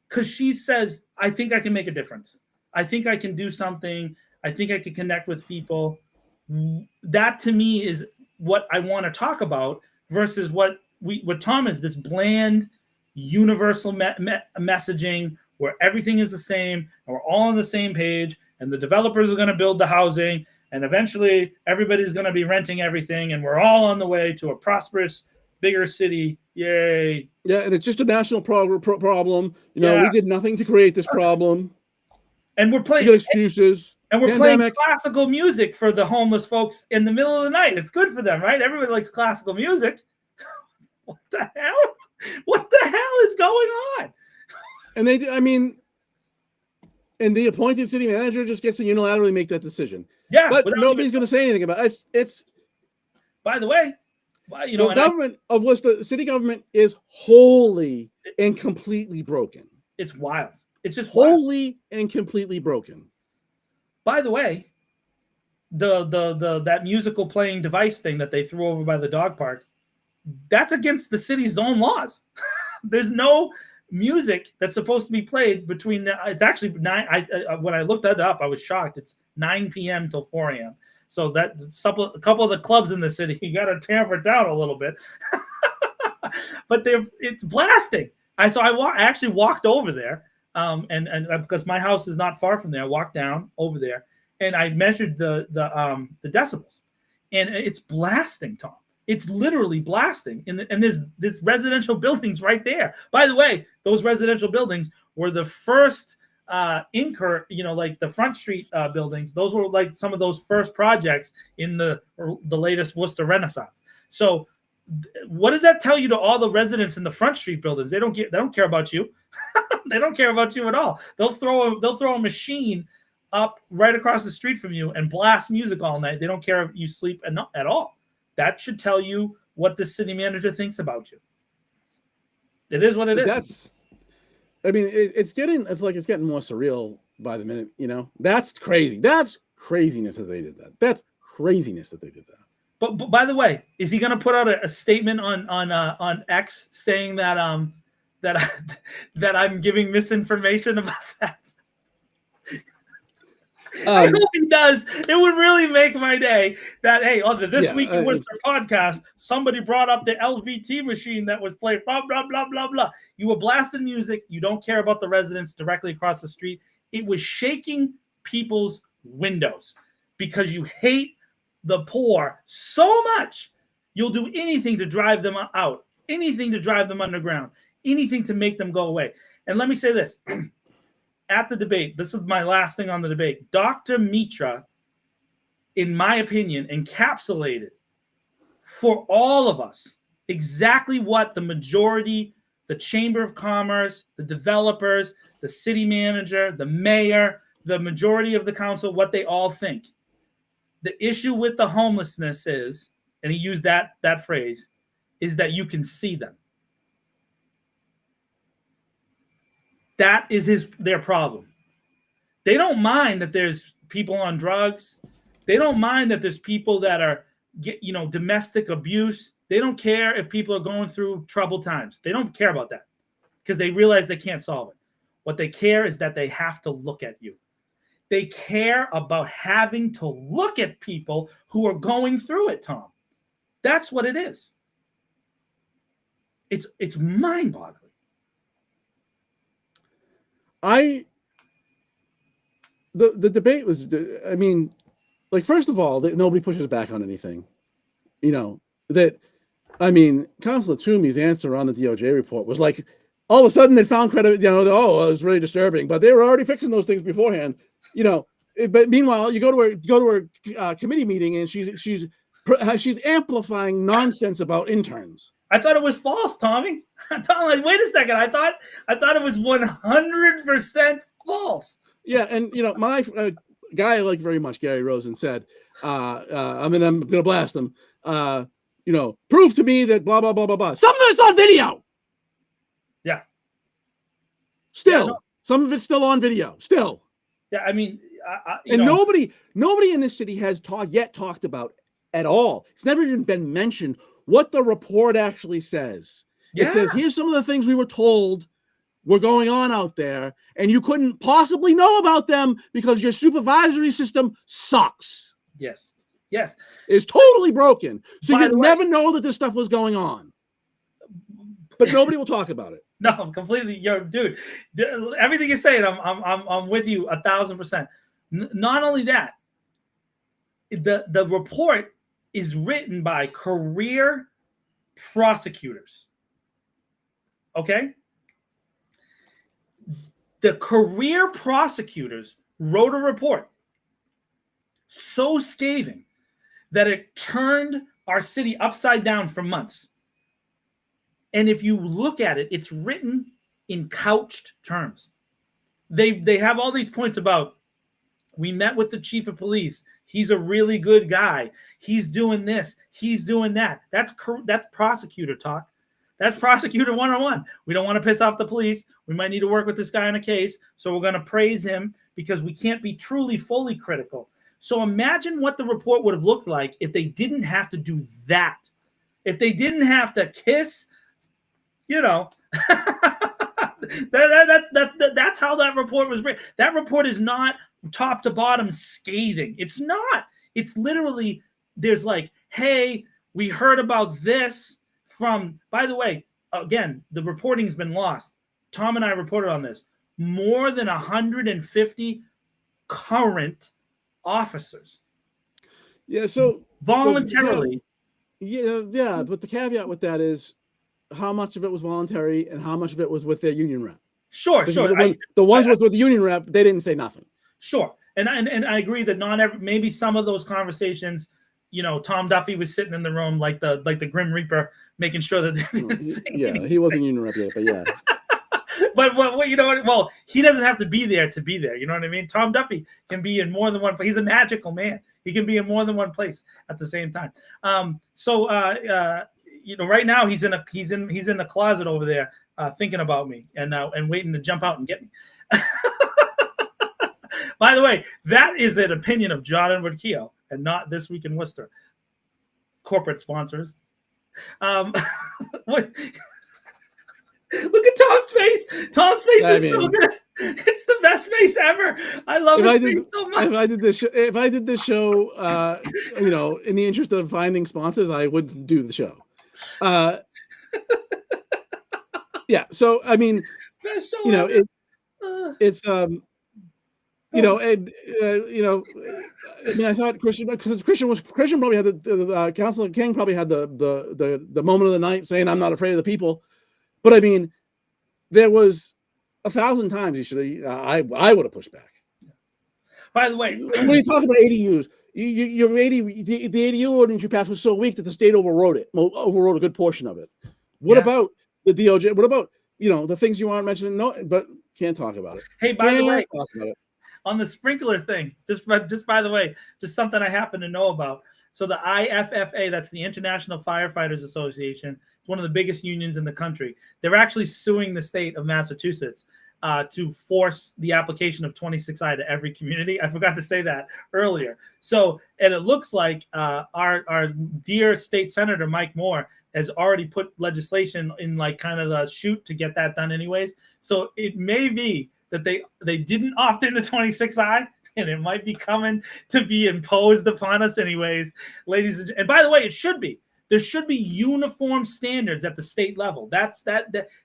Because she says, I think I can make a difference. I think I can do something. I think I can connect with people. That, to me, is what I want to talk about versus what Tom is, this bland, universal messaging where everything is the same and we're all on the same page and the developers are going to build the housing and eventually everybody's going to be renting everything and we're all on the way to a prosperous, bigger city. Yay. Yeah, and it's just a national problem. We did nothing to create this problem. And we're playing excuses. And we're playing classical music for the homeless folks in the middle of the night. It's good for them, right? Everybody likes classical music. What the hell? What the hell is going on? And and the appointed city manager just gets to unilaterally make that decision. Yeah, but nobody's going to say anything about it. It's. By the way, the government of Worcester, city government, is wholly and completely broken. It's wild. It's just wholly and completely broken. By the way, that musical playing device thing that they threw over by the dog park, that's against the city's own laws. There's no music that's supposed to be played between it's actually 9. When I looked that up, I was shocked. It's 9 p.m. till 4 a.m. So that a couple of the clubs in the city, you got to tamper it down a little bit. But it's blasting. I actually walked over there, and because my house is not far from there, I walked down over there and I measured the decibels, and it's blasting, Tom. It's literally blasting, and there's residential buildings right there. By the way, those residential buildings were the first like the Front Street buildings. Those were like some of those first projects in the latest Worcester Renaissance. So, what does that tell you to all the residents in the Front Street buildings? They don't care about you. They don't care about you at all. They'll throw a machine up right across the street from you and blast music all night. They don't care if you sleep at all. That should tell you what the city manager thinks about you. It is what it is. It's getting more surreal by the minute. That's crazy. That's craziness that they did that. That's craziness that they did that. But by the way, is he going to put out a statement on X saying that that I'm giving misinformation about that? I hope he does. It would really make my day that, hey, on the This Week in Worcester podcast, somebody brought up the LVT machine that was playing, blah, blah, blah, blah, blah. You were blasting music. You don't care about the residents directly across the street. It was shaking people's windows because you hate the poor so much. You'll do anything to drive them out, anything to drive them underground, anything to make them go away. And let me say this. At the debate, this is my last thing on the debate, Dr. Mitra, in my opinion, encapsulated for all of us exactly what the majority, the Chamber of Commerce, the developers, the city manager, the mayor, the majority of the council, what they all think. The issue with the homelessness is, and he used that phrase, is that you can see them. That is their problem. They don't mind that there's people on drugs. They don't mind that there's people that are, domestic abuse. They don't care if people are going through troubled times. They don't care about that because they realize they can't solve it. What they care is that they have to look at you. They care about having to look at people who are going through it, Tom. That's what it is. It's mind-boggling. The debate was, first of all, nobody pushes back on anything. Councilor Toomey's answer on the DOJ report was like, all of a sudden they found credit, it was really disturbing, but they were already fixing those things beforehand, but meanwhile, you go to her committee meeting and she's amplifying nonsense about interns. I thought it was false, Tommy. I thought, wait a second. I thought it was 100% false. Yeah, and my guy I like very much, Gary Rosen, said, I'm gonna blast him. Prove to me that blah blah blah blah blah. Some of it's on video. Yeah. Still, some of it's still on video. Still. Yeah, nobody in this city has talked about at all. It's never even been mentioned what the report actually says. Yeah. It says, here's some of the things we were told were going on out there, and you couldn't possibly know about them because your supervisory system sucks. Yes. It's totally broken. So you never know that this stuff was going on. But nobody will talk about it. No, completely. Dude, everything you're saying, I'm with you 1,000%. Not only that, the report is written by career prosecutors. Okay? The career prosecutors wrote a report so scathing that it turned our city upside down for months. And if you look at it, it's written in couched terms. They have all these points about, we met with the chief of police. He's a really good guy. He's doing this. He's doing that. That's prosecutor talk. That's prosecutor 101. We don't want to piss off the police. We might need to work with this guy on a case. So we're going to praise him because we can't be truly fully critical. So imagine what the report would have looked like if they didn't have to do that. If they didn't have to kiss, that's how that report was written. That report is not top to bottom scathing. It's not. It's literally, there's like, hey, we heard about this from, by the way, again, the reporting's been lost. Tom and I reported on this. More than 150 current officers. Yeah, so voluntarily Yeah, but the caveat with that is how much of it was voluntary and how much of it was with their union rep. Sure. The ones with the union rep, they didn't say nothing. Sure, and I agree that maybe some of those conversations, Tom Duffy was sitting in the room like the Grim Reaper, making sure that they didn't say anything. He wasn't union rep yet, but yeah. But well, he doesn't have to be there to be there. You know what I mean? Tom Duffy can be in more than one place. He's a magical man. He can be in more than one place at the same time. Right now he's in the closet over there thinking about me and waiting to jump out and get me. By the way, that is an opinion of John Edward Keogh and not This Week in Worcester. Corporate sponsors. What? Look at Tom's face. Tom's face is so good. It's the best face ever. I love his face so much. If I did this show, in the interest of finding sponsors, I wouldn't do the show. Yeah. So I mean, best show it's I thought Christian probably had the Councilor King probably had the moment of the night saying, "I'm not afraid of the people." But I mean, there was 1,000 times he should have. I would have pushed back. By the way, when you talk about ADUs, the ADU ordinance you passed was so weak that the state overrode a good portion of it. What about the DOJ? What about the things you aren't mentioning? No, but can't talk about it. Hey, by the way, on the sprinkler thing, just by the way, just something I happen to know about. So the IFFA, that's the International Firefighters Association. It's one of the biggest unions in the country. They're actually suing the state of Massachusetts to force the application of 26I to every community. I forgot to say that earlier. So, and it looks like our dear state senator, Mike Moore, has already put legislation in like kind of the chute to get that done anyways. So it may be that they didn't opt into 26I, and it might be coming to be imposed upon us anyways, ladies and by the way, it should be. There should be uniform standards at the state level.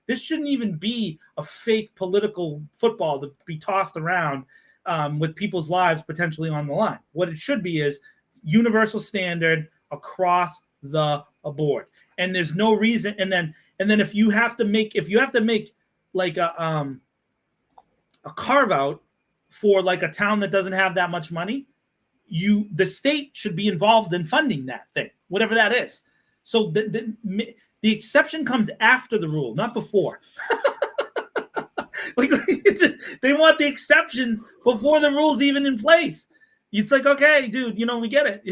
This shouldn't even be a fake political football to be tossed around with people's lives potentially on the line. What it should be is universal standard across the board. And there's no reason. And then if you have to make like a carve out for like a town that doesn't have that much money, the state should be involved in funding that thing, whatever that is. So the exception comes after the rule, not before. Like, they want the exceptions before the rule's even in place. It's like, okay, dude, we get it.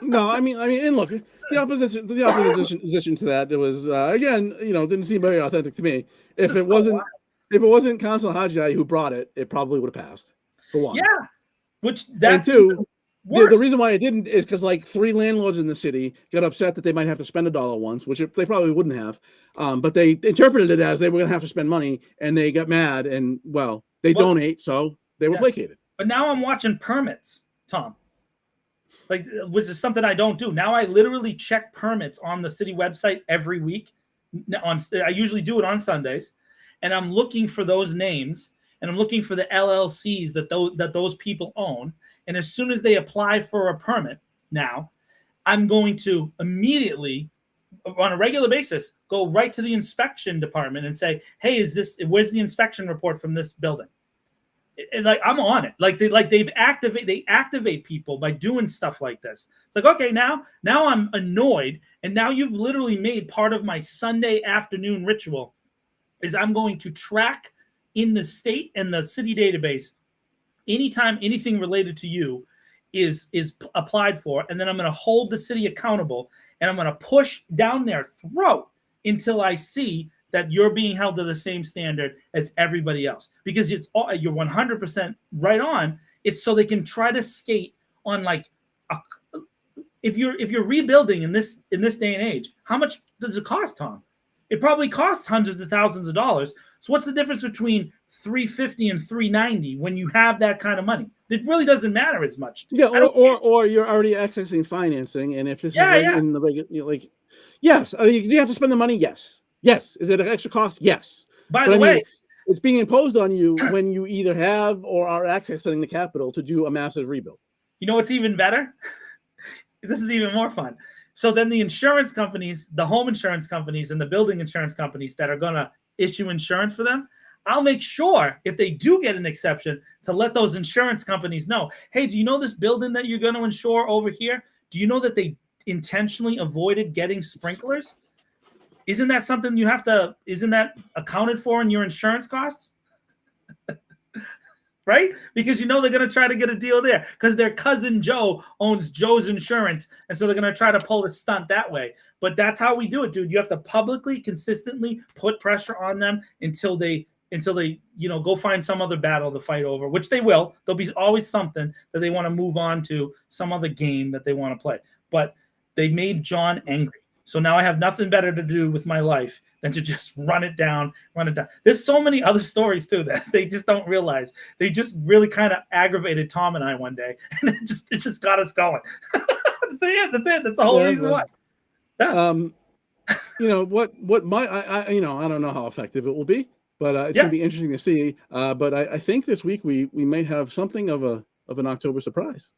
No, I mean, and look, the opposition to that, it was again, didn't seem very authentic to me. If it wasn't Councilor Haji who brought it, it probably would have passed. For one, yeah. And two, the reason why it didn't is because like 3 landlords in the city got upset that they might have to spend $1 once, which they probably wouldn't have, but they interpreted it as they were going to have to spend money, and they got mad, and they donate, so they were placated. But now I'm watching permits, Tom. Like, which is something I don't do. Now I literally check permits on the city website every week. I usually do it on Sundays, and I'm looking for those names, and I'm looking for the LLCs that those people own. And as soon as they apply for a permit, now I'm going to immediately, on a regular basis, go right to the inspection department and say, "Hey, where's the inspection report from this building?" Like, I'm on it. Like they activate people by doing stuff like this. It's like, okay, now I'm annoyed, and now you've literally made part of my Sunday afternoon ritual is I'm going to track in the state and the city database anytime anything related to you is applied for, and then I'm going to hold the city accountable, and I'm going to push down their throat until I see that you're being held to the same standard as everybody else. Because you're 100% right on. It's so they can try to skate on, like, if you're rebuilding in this day and age, how much does it cost, Tom? It probably costs hundreds of thousands of dollars. So what's the difference between $350 and $390 when you have that kind of money? It really doesn't matter as much. Yeah, or you're already accessing financing, and if this is in the regular, yes, do you have to spend the money? Yes. Yes. Is it an extra cost? Yes. By the way, it's being imposed on you when you either have or are accessing the capital to do a massive rebuild. You know what's even better? This is even more fun. So then the insurance companies, the home insurance companies and the building insurance companies that are going to issue insurance for them, I'll make sure if they do get an exception to let those insurance companies know, hey, do you know this building that you're going to insure over here? Do you know that they intentionally avoided getting sprinklers? Isn't that something you have to, isn't that accounted for in your insurance costs? Right? Because you know they're going to try to get a deal there because their cousin Joe owns Joe's insurance. And so they're going to try to pull a stunt that way. But that's how we do it, dude. You have to publicly, consistently put pressure on them until they, go find some other battle to fight over, which they will. There'll be always something that they want to move on to, some other game that they want to play. But they made John angry. So now I have nothing better to do with my life than to just run it down. There's so many other stories too that they just don't realize. They just really kind of aggravated Tom and I one day, and it just got us going. That's it. That's the whole reason why. Yeah. What might I don't know how effective it will be, but it's going to be interesting to see. But I think this week we might have something of an October surprise.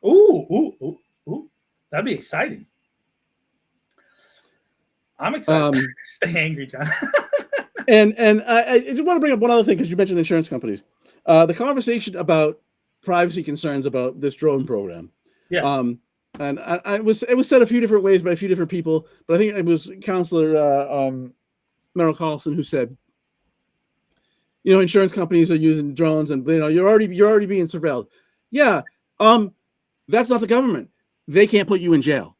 Ooh, that'd be exciting. I'm excited. Stay angry, John. and I just want to bring up one other thing because you mentioned insurance companies. The conversation about privacy concerns about this drone program. Yeah. And it was said a few different ways by a few different people, but I think it was Councilor Merrill Carlson who said, insurance companies are using drones, and you're already being surveilled. Yeah. That's not the government. They can't put you in jail.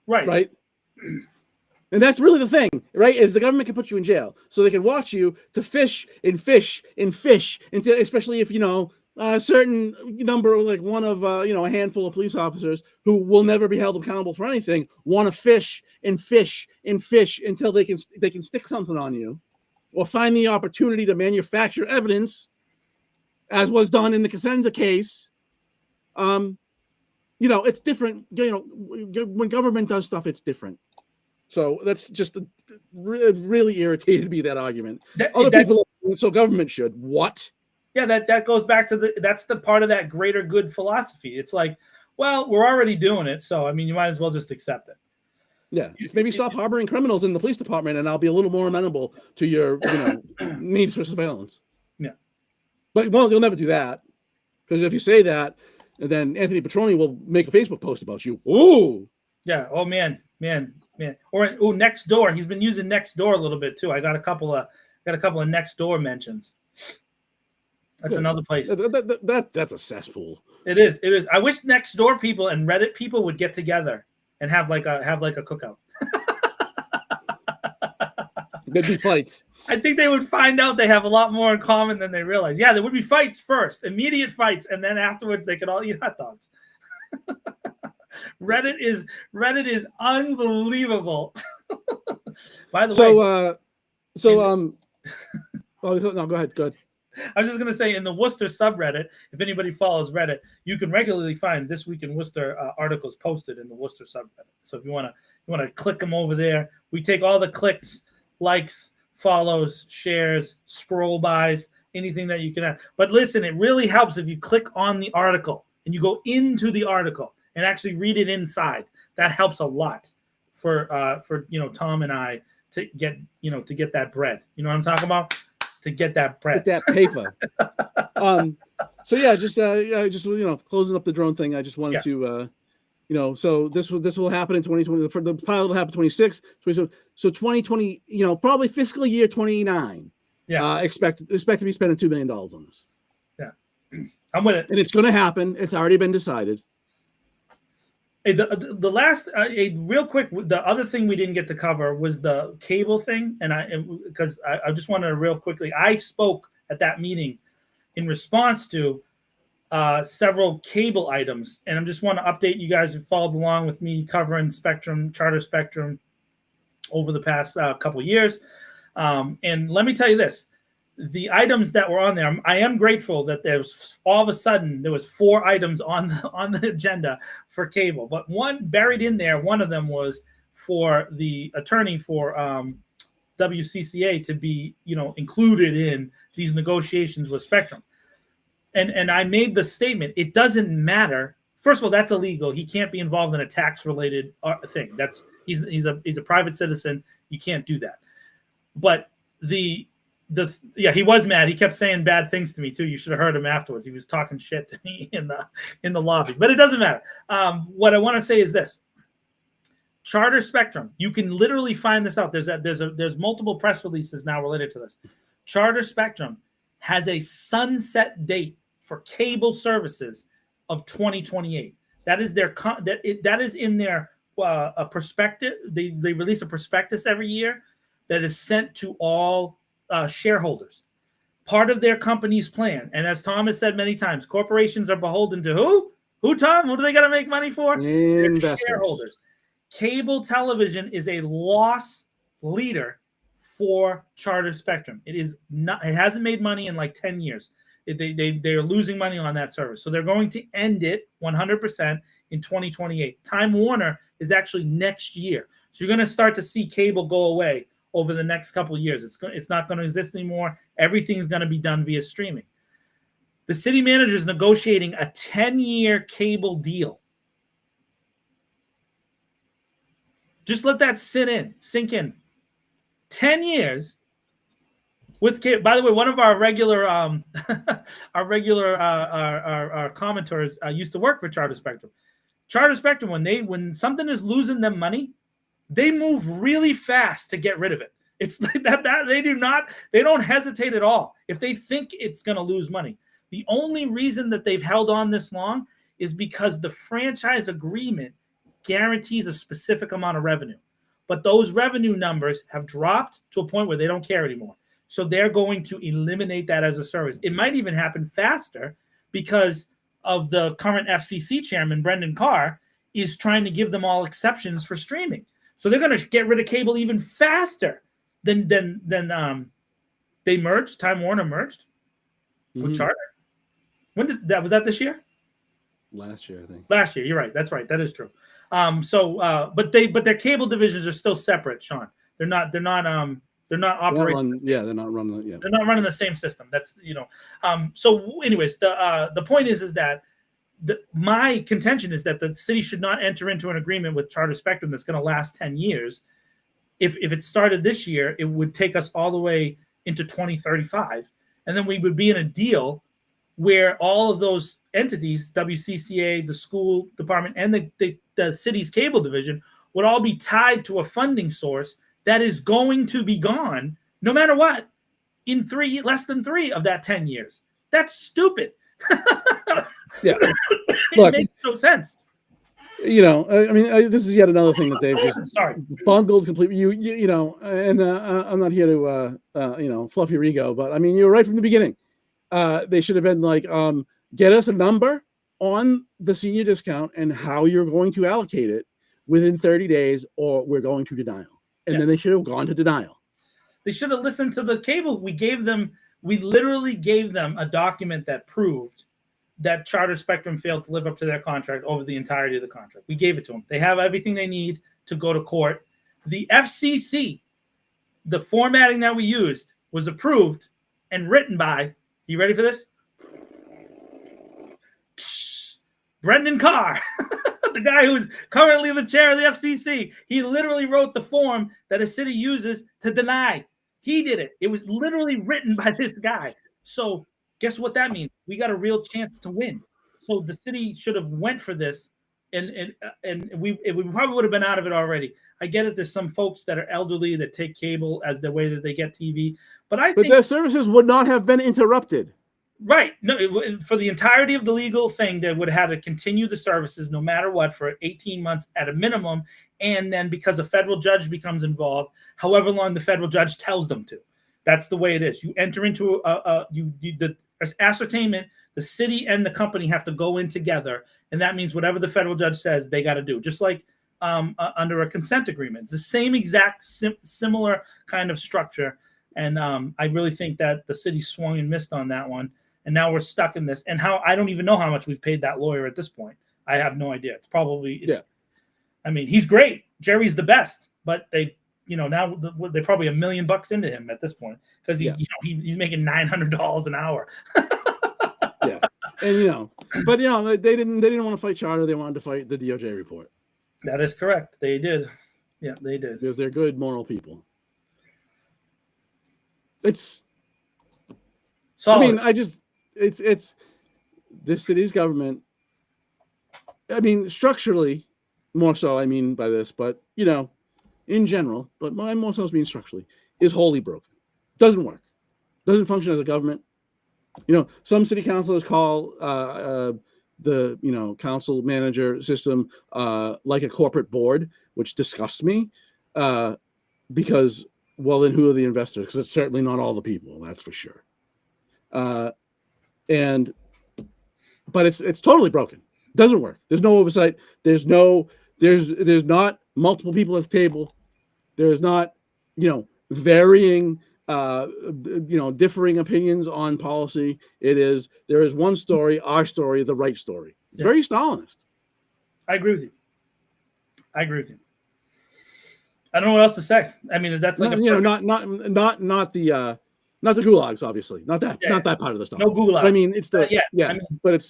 Right. And that's really the thing, right? Is the government can put you in jail, so they can watch you to fish until, especially if a certain number, like one of a handful of police officers who will never be held accountable for anything, want to fish until they can stick something on you, or find the opportunity to manufacture evidence, as was done in the Cosenza case. It's different. When government does stuff, it's different. So that's just really irritated me, that argument. People, so government should. What? Yeah, that goes back to that's the part of that greater good philosophy. It's like, well, we're already doing it, so I mean, you might as well just accept it. Yeah, maybe stop harboring criminals in the police department, and I'll be a little more amenable to your needs for surveillance. Yeah, but you'll never do that, because if you say that, then Anthony Petroni will make a Facebook post about you. Oh, yeah. Oh man. Or Nextdoor. He's been using Nextdoor a little bit too. I got a couple of Nextdoor mentions. That's another place. That's a cesspool. It is. I wish Nextdoor people and Reddit people would get together and have like a cookout. There'd be fights. I think they would find out they have a lot more in common than they realize. Yeah, there would be fights first, immediate fights, and then afterwards they could all eat hot dogs. Reddit is unbelievable. By the way. Oh no, go ahead. I was just going to say, in the Worcester subreddit, if anybody follows Reddit, you can regularly find This Week in Worcester articles posted in the Worcester subreddit. So if you want to click them over there, we take all the clicks, likes, follows, shares, scroll bys, anything that you can have. But listen, it really helps if you click on the article and you go into the article and actually read it inside. That helps a lot for Tom and I to get that bread. You know what I'm talking about? To get that bread. Get that paper. So yeah, just closing up the drone thing. I just wanted to so this will happen in 2020. The pilot will happen 26. So 2020, probably fiscal year 29. Yeah. Expect to be spending $2 million on this. Yeah. I'm with it. And it's going to happen. It's already been decided. Hey, the last real quick, the other thing we didn't get to cover was the cable thing, because I just wanted to real quickly. I spoke at that meeting in response to several cable items, and I just want to update you guys who followed along with me covering Charter Spectrum over the past couple of years. And let me tell you this. The items that were on there, I am grateful that there was 4 items on the agenda for cable, but one buried in there. One of them was for the attorney for WCCA to be, included in these negotiations with Spectrum. And I made the statement, it doesn't matter First of all, that's illegal. He can't be involved in a tax-related thing. He's a private citizen. You can't do that. But he was mad. He kept saying bad things to me too. You should have heard him afterwards. He was talking shit to me in the lobby. But it doesn't matter. What I want to say is this: Charter Spectrum. You can literally find this out. There's multiple press releases now related to this. Charter Spectrum has a sunset date for cable services of 2028. That is that is in their a prospectus. They release a prospectus every year that is sent to all shareholders. Part of their company's plan. And as Tom has said many times, corporations are beholden to who? Who, Tom? Who do they got to make money for? Investors. Shareholders. Cable television is a loss leader for Charter Spectrum. It hasn't made money in like 10 years. They are losing money on that service. So they're going to end it 100% in 2028. Time Warner is actually next year. So you're going to start to see cable go away over the next couple of years. It's not going to exist anymore. Everything's going to be done via streaming. The city manager is negotiating a 10-year cable deal. Just let that sink in. 10 years with cable. By the way, one of our regular our commenters used to work for Charter Spectrum. Charter Spectrum, when something is losing them money, they move really fast to get rid of it. It's like that they don't hesitate at all if they think it's going to lose money. The only reason that they've held on this long is because the franchise agreement guarantees a specific amount of revenue. But those revenue numbers have dropped to a point where they don't care anymore. So they're going to eliminate that as a service. It might even happen faster because of the current FCC chairman, Brendan Carr, is trying to give them all exceptions for streaming. So they're going to get rid of cable even faster than they merged. Time Warner merged with Charter. When did that? Was that this year? Last year, I think. Last year, you're right. That's right. That is true. But their cable divisions are still separate, Sean. They're not operating. They're not running. Yeah, they're not running the same system. That's So, anyways, the point is that my contention is that the city should not enter into an agreement with Charter Spectrum that's going to last 10 years. If it started this year, it would take us all the way into 2035, and then we would be in a deal where all of those entities, WCCA, the school department, and the city's cable division would all be tied to a funding source that is going to be gone no matter what in less than 3 of that 10 years. That's stupid. Yeah. It makes no sense. This is yet another thing that they've just bungled completely. And I'm not here to fluff your ego, but you're right from the beginning. They should have been like, get us a number on the senior discount and how you're going to allocate it within 30 days, or we're going to denial. And then they should have gone to denial. They should have listened to the cable. We literally gave them a document that proved that Charter Spectrum failed to live up to their contract over the entirety of the contract. We gave it to them. They have everything they need to go to court. The FCC, the formatting that we used, was approved and written by, you ready for this? Brendan Carr, the guy who's currently the chair of the FCC. He literally wrote the form that a city uses to deny. He did it. It was literally written by this guy. So guess what that means? We got a real chance to win. So the city should have went for this, and we probably would have been out of it already. I get it. There's some folks that are elderly that take cable as the way that they get TV, but their services would not have been interrupted. Right. No, for the entirety of the legal thing, they would have to continue the services no matter what for 18 months at a minimum. And then because a federal judge becomes involved, however long the federal judge tells them to. That's the way it is. You enter into the ascertainment, the city and the company have to go in together. And that means whatever the federal judge says, they got to do. Just like under a consent agreement. It's the same exact similar kind of structure. And I really think that the city swung and missed on that one. And now we're stuck in this. And I don't even know how much we've paid that lawyer at this point. I have no idea. He's great. Jerry's the best, but now they're probably $1 million into him at this point because he's making $900 an hour. Yeah. And but they didn't want to fight charter. They wanted to fight the DOJ report. That is correct. They did. Yeah, they did. Because they're good, moral people. It's. Solid. I mean, it's this city's government. I mean, structurally, more so. I mean by this, but in general, but my more so means structurally, is wholly broken. Doesn't work. Doesn't function as a government. Some city councilors call the council manager system like a corporate board, which disgusts me. Because, well, then who are the investors? Because it's certainly not all the people, that's for sure. But it's totally broken. Doesn't work. There's no oversight. There's not multiple people at the table. There's not, varying, differing opinions on policy. There is one story, our story, the right story. It's very Stalinist. I agree with you. I don't know what else to say. I mean, that's like not the gulags, obviously, not that part of the story. No gulags. I mean, it's but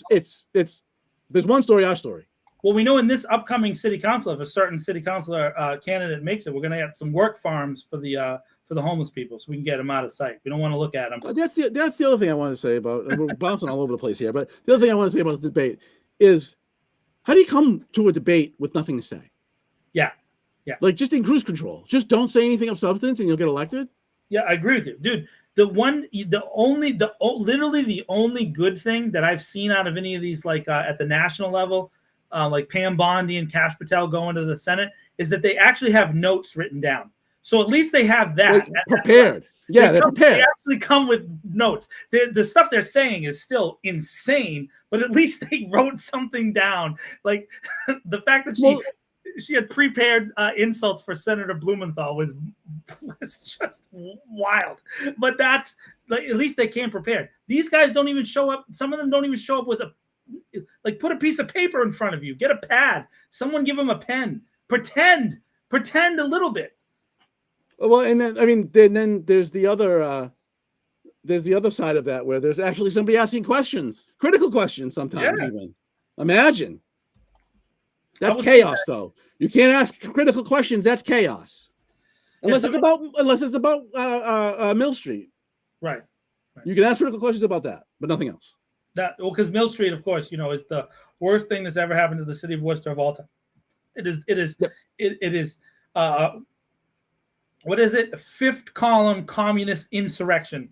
it's there's one story, our story. Well, we know in this upcoming city council, if a certain city councilor candidate makes it, we're going to get some work farms for the homeless people, so we can get them out of sight. We don't want to look at them. That's the other thing I want to say about. We're bouncing all over the place here, but the other thing I want to say about the debate is, how do you come to a debate with nothing to say? Yeah. Like, just in cruise control. Just don't say anything of substance, and you'll get elected. Yeah, I agree with you, dude. Literally the only good thing that I've seen out of any of these, like at the national level, like Pam Bondi and Kash Patel going to the Senate, is that they actually have notes written down. So at least they have that prepared. They're prepared. They actually come with notes. The stuff they're saying is still insane, but at least they wrote something down. Like the fact that she had prepared insults for Senator Blumenthal was just wild. But that's like, at least they came prepared. These guys don't even show up. Some of them don't even show up with put a piece of paper in front of you. Get a pad. Someone give them a pen. Pretend a little bit. Well, and then there's the other side of that, where there's actually somebody asking questions, critical questions sometimes. Even imagine. That's chaos, though. You can't ask critical questions. That's chaos. Unless it's about Mill Street. Right. You can ask critical questions about that, but nothing else. Because Mill Street, of course, is the worst thing that's ever happened to the city of Worcester of all time. It is. Yep. It is. What is it? Fifth column communist insurrection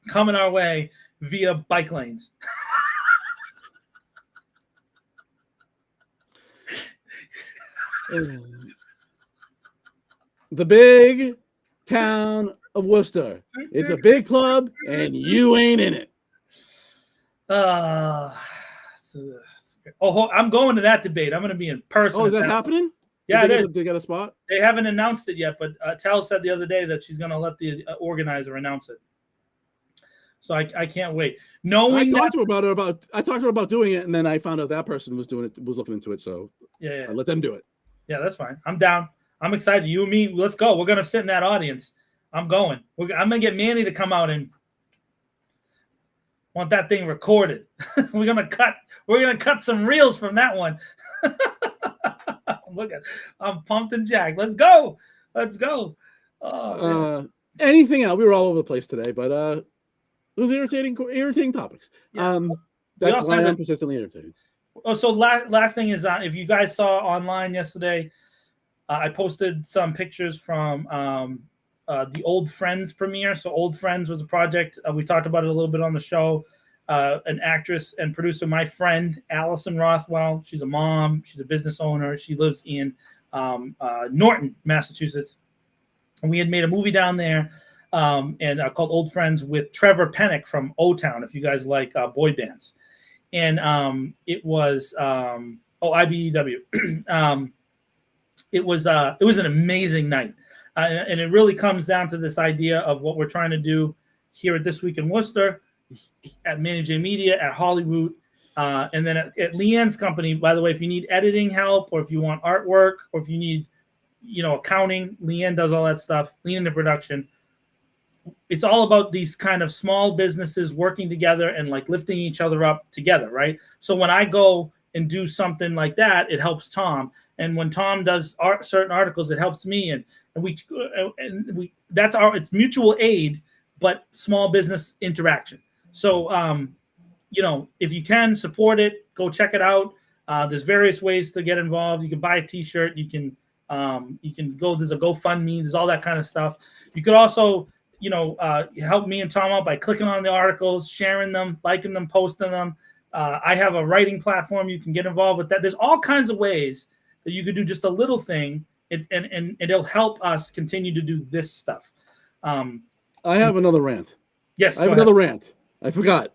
coming our way via bike lanes. The big town of Worcester. It's a big club, and you ain't in it. I'm going to that debate. I'm going to be in person. Oh, is that happening? Yeah, they got a spot. They haven't announced it yet, but Tal said the other day that she's going to let the organizer announce it. So I can't wait. I talked to her about doing it, and then I found out that person was looking into it. So yeah. I let them do it. Yeah, that's fine. I'm down. I'm excited. You and me, let's go. We're gonna sit in that audience. I'm going. I'm gonna get Manny to come out and want that thing recorded. We're gonna cut some reels from that one. I'm pumped and jacked. Let's go. Oh, anything else? We were all over the place today, but it was irritating topics. Yeah. That's why I'm persistently irritated. Oh, so last thing is, if you guys saw online yesterday, I posted some pictures from the Old Friends premiere. So Old Friends was a project. We talked about it a little bit on the show. An actress and producer, my friend, Allison Rothwell. She's a mom. She's a business owner. She lives in Norton, Massachusetts. And we had made a movie down there and called Old Friends with Trevor Pennick from O-Town, if you guys like boy bands. And it was IBEW. It was an amazing night, and it really comes down to this idea of what we're trying to do here at This Week in Worcester, at Manny J Media, at Hollywood, and then at Leanne's company. By the way, if you need editing help, or if you want artwork, or if you need, accounting, Leanne does all that stuff. Leanne in the production. it's all about these kind of small businesses working together and like lifting each other up together, right? So when I go and do something like that, it helps Tom. And when Tom does certain articles, it helps me. And we it's mutual aid, but small business interaction. So, if you can support it, go check it out. There's various ways to get involved. You can buy a T-shirt. You can go. There's a GoFundMe. There's all that kind of stuff. You could also, help me and Tom out by clicking on the articles, sharing them, liking them, posting them. I have a writing platform. You can get involved with that. There's all kinds of ways that you could do just a little thing, and it'll help us continue to do this stuff. I have another rant. Yes, I have another rant. I forgot.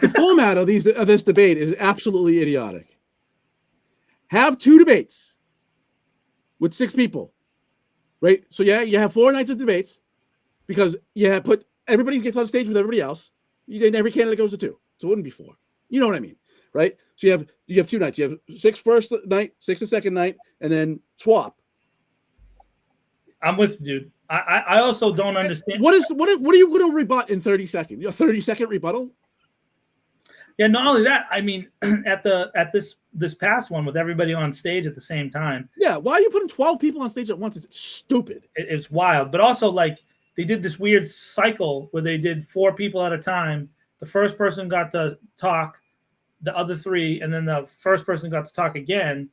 The format of this debate is absolutely idiotic. Have 2 debates with 6 people, right? So you have 4 nights of debates because put everybody gets on stage with everybody else. Every candidate goes to 2, so it wouldn't be 4. You know what I mean, right? So you have 2 nights. You have 6 first night, 6 the second night, and then swap. I'm with you, dude. I also don't understand. What are you going to rebut in 30 seconds? A 30-second rebuttal? Yeah, not only that, I mean, at this past one with everybody on stage at the same time. Yeah, why are you putting 12 people on stage at once? It's stupid. It's wild. But also, like, they did this weird cycle where they did 4 people at a time. The first person got to talk, the other 3, and then the first person got to talk again.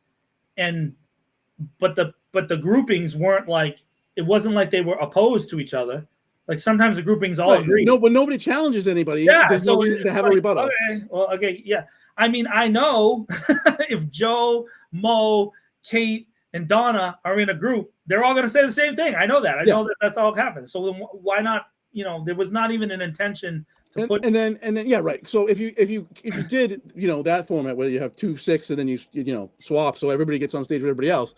But the groupings weren't like, it wasn't like they were opposed to each other. Like sometimes the groupings all agree. No, but nobody challenges anybody. Yeah, there's no reason to have a rebuttal. Okay, well, okay, yeah. I mean, I know if Joe, Mo, Kate, and Donna are in a group, they're all going to say the same thing. I know that. I know that that's all happens. So then why not? There was not even an intention to put. And then yeah, right. So if you did that format where you have 2 6 and then you swap, so everybody gets on stage with everybody else.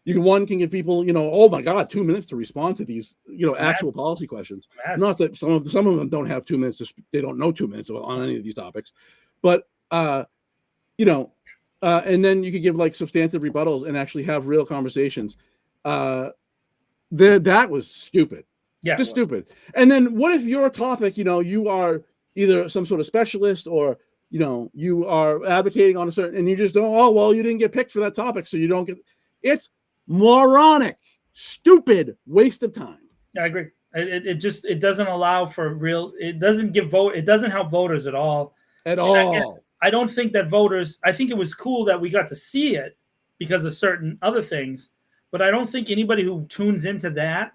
You can give people, oh my God, 2 minutes to respond to these, actual policy questions. Not that some of them don't have 2 minutes. They don't know 2 minutes on any of these topics, but and then you could give like substantive rebuttals and actually have real conversations. That was stupid. Yeah, just stupid. And then what if your topic, you are either some sort of specialist or you are advocating on a certain, and you just don't. Oh well, you didn't get picked for that topic, so you don't get. It's moronic, stupid waste of time. I agree. It doesn't allow for real. It doesn't give vote. It doesn't help voters at all. I don't think that voters. I think it was cool that we got to see it because of certain other things, but I don't think anybody who tunes into that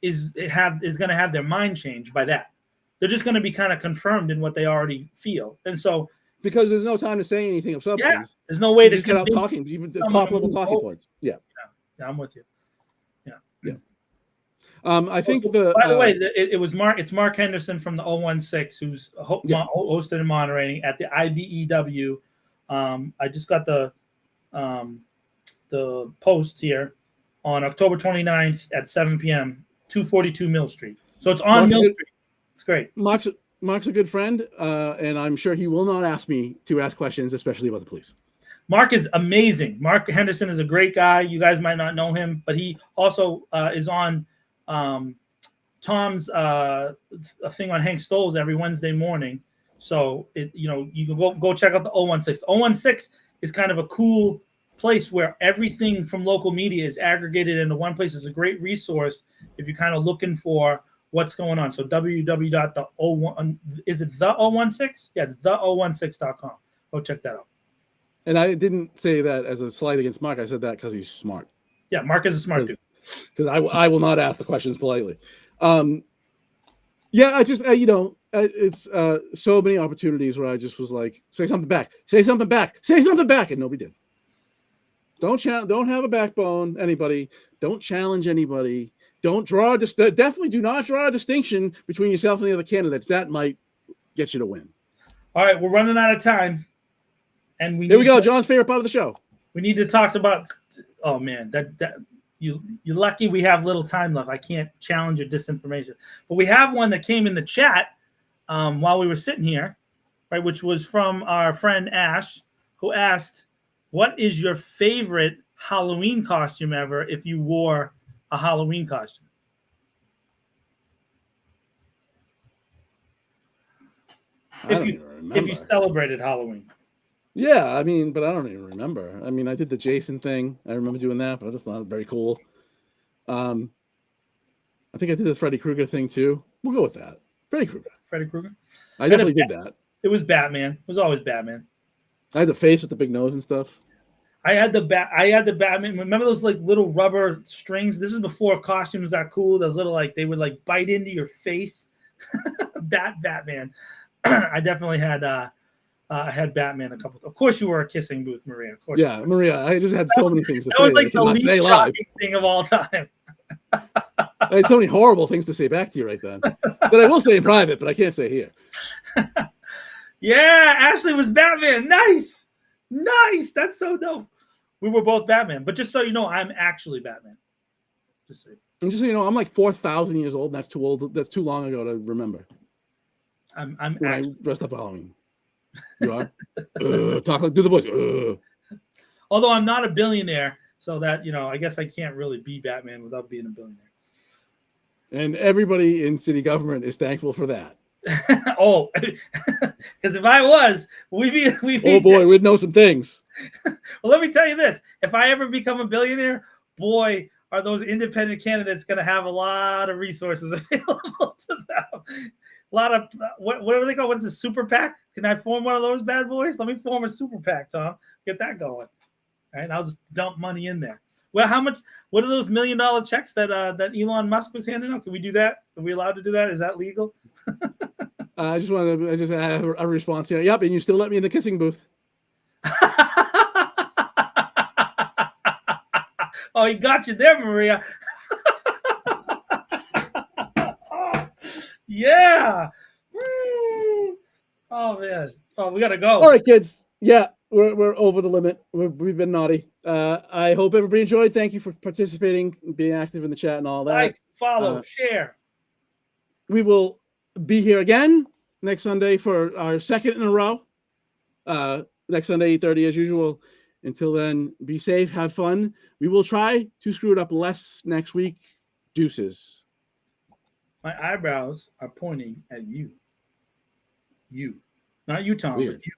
is going to have their mind changed by that. They're just going to be kind of confirmed in what they already feel, and so. Because there's no time to say anything of substance. Yeah, there's no way to get out talking, even the top level talking points. Yeah, I'm with you. Yeah. I think by the way, it was Mark. It's Mark Henderson from the 016 who's hosted and moderating at the IBEW. I just got the post here on October 29th at 7 p.m. 242 Mill Street. So it's on Mill Street. It's great. Mark's a good friend, and I'm sure he will not ask me to ask questions, especially about the police. Mark is amazing. Mark Henderson is a great guy. You guys might not know him, but he also is on Tom's thing on Hank Stoles every Wednesday morning. So you can go check out the 016. 016 is kind of a cool place where everything from local media is aggregated into one place. It's a great resource if you're kind of looking for what's going on. So www.the01 is it the 016? Yeah, it's the016.com. Go check that out. And I didn't say that as a slight against Mark. I said that because he's smart. Yeah, Mark is a smart dude. Because I will not ask the questions politely. Yeah, I just it's so many opportunities where I just was like, say something back, and nobody did. Don't have a backbone, anybody. Don't challenge anybody. Definitely do not draw a distinction between yourself and the other candidates. That might get you to win. All right, we're running out of time, and There we go. John's favorite part of the show. We need to talk about. Oh man, that you're lucky we have little time left. I can't challenge your disinformation, but we have one that came in the chat while we were sitting here, right? Which was from our friend Ash, who asked, "What is your favorite Halloween costume ever? If you wore a Halloween costume?" I don't even remember. If you celebrated Halloween. Yeah, I mean, but I don't even remember. I mean, I did the Jason thing. I remember doing that, but that's not very cool. I think I did the Freddy Krueger thing too. We'll go with that. Freddy Krueger. Freddy Krueger. I definitely did that. It was Batman. It was always Batman. I had the face with the big nose and stuff. I had the Batman. Remember those like little rubber strings? This is before costumes got cool. Those little like they would like bite into your face. That Batman. I definitely had Batman a couple. Of course, you were a kissing booth, Maria. Of course. Yeah, Maria. I just had so many things to say. That was like the least shocking shocking thing of all time. I had so many horrible things to say back to you right then that I will say in private, but I can't say here. Yeah, Ashley was Batman. Nice. That's so dope. We were both Batman, but just so you know, I'm actually Batman. Just so you know, I'm like 4,000 years old. And that's too old. That's too long ago to remember. I'm when actually I dressed up Halloween. You are. Do the voice. Although I'm not a billionaire, so that I guess I can't really be Batman without being a billionaire. And everybody in city government is thankful for that. Oh, because if I was, we'd be oh boy, we'd know some things. Well, let me tell you this: if I ever become a billionaire, boy, are those independent candidates going to have a lot of resources available to them. A lot of what do they call? What's a super PAC? Can I form one of those bad boys? Let me form a super PAC, Tom. Get that going. All right, I'll just dump money in there. Well, how much? What are those $1 million checks that Elon Musk was handing out? Can we do that? Are we allowed to do that? Is that legal? I just have a response here. Yep, and you still let me in the kissing booth. Oh, he got you there, Maria. Yeah. Oh man. Oh, we gotta go. All right, kids. Yeah, we're over the limit. We've been naughty. I hope everybody enjoyed. Thank you for participating, being active in the chat, and all that. Like, follow, share. We will be here again next Sunday for our second in a row. Next Sunday, 8:30 as usual. Until then, be safe, have fun. We will try to screw it up less next week. Deuces. My eyebrows are pointing at you. You. Not you, Tom, Weird. but you.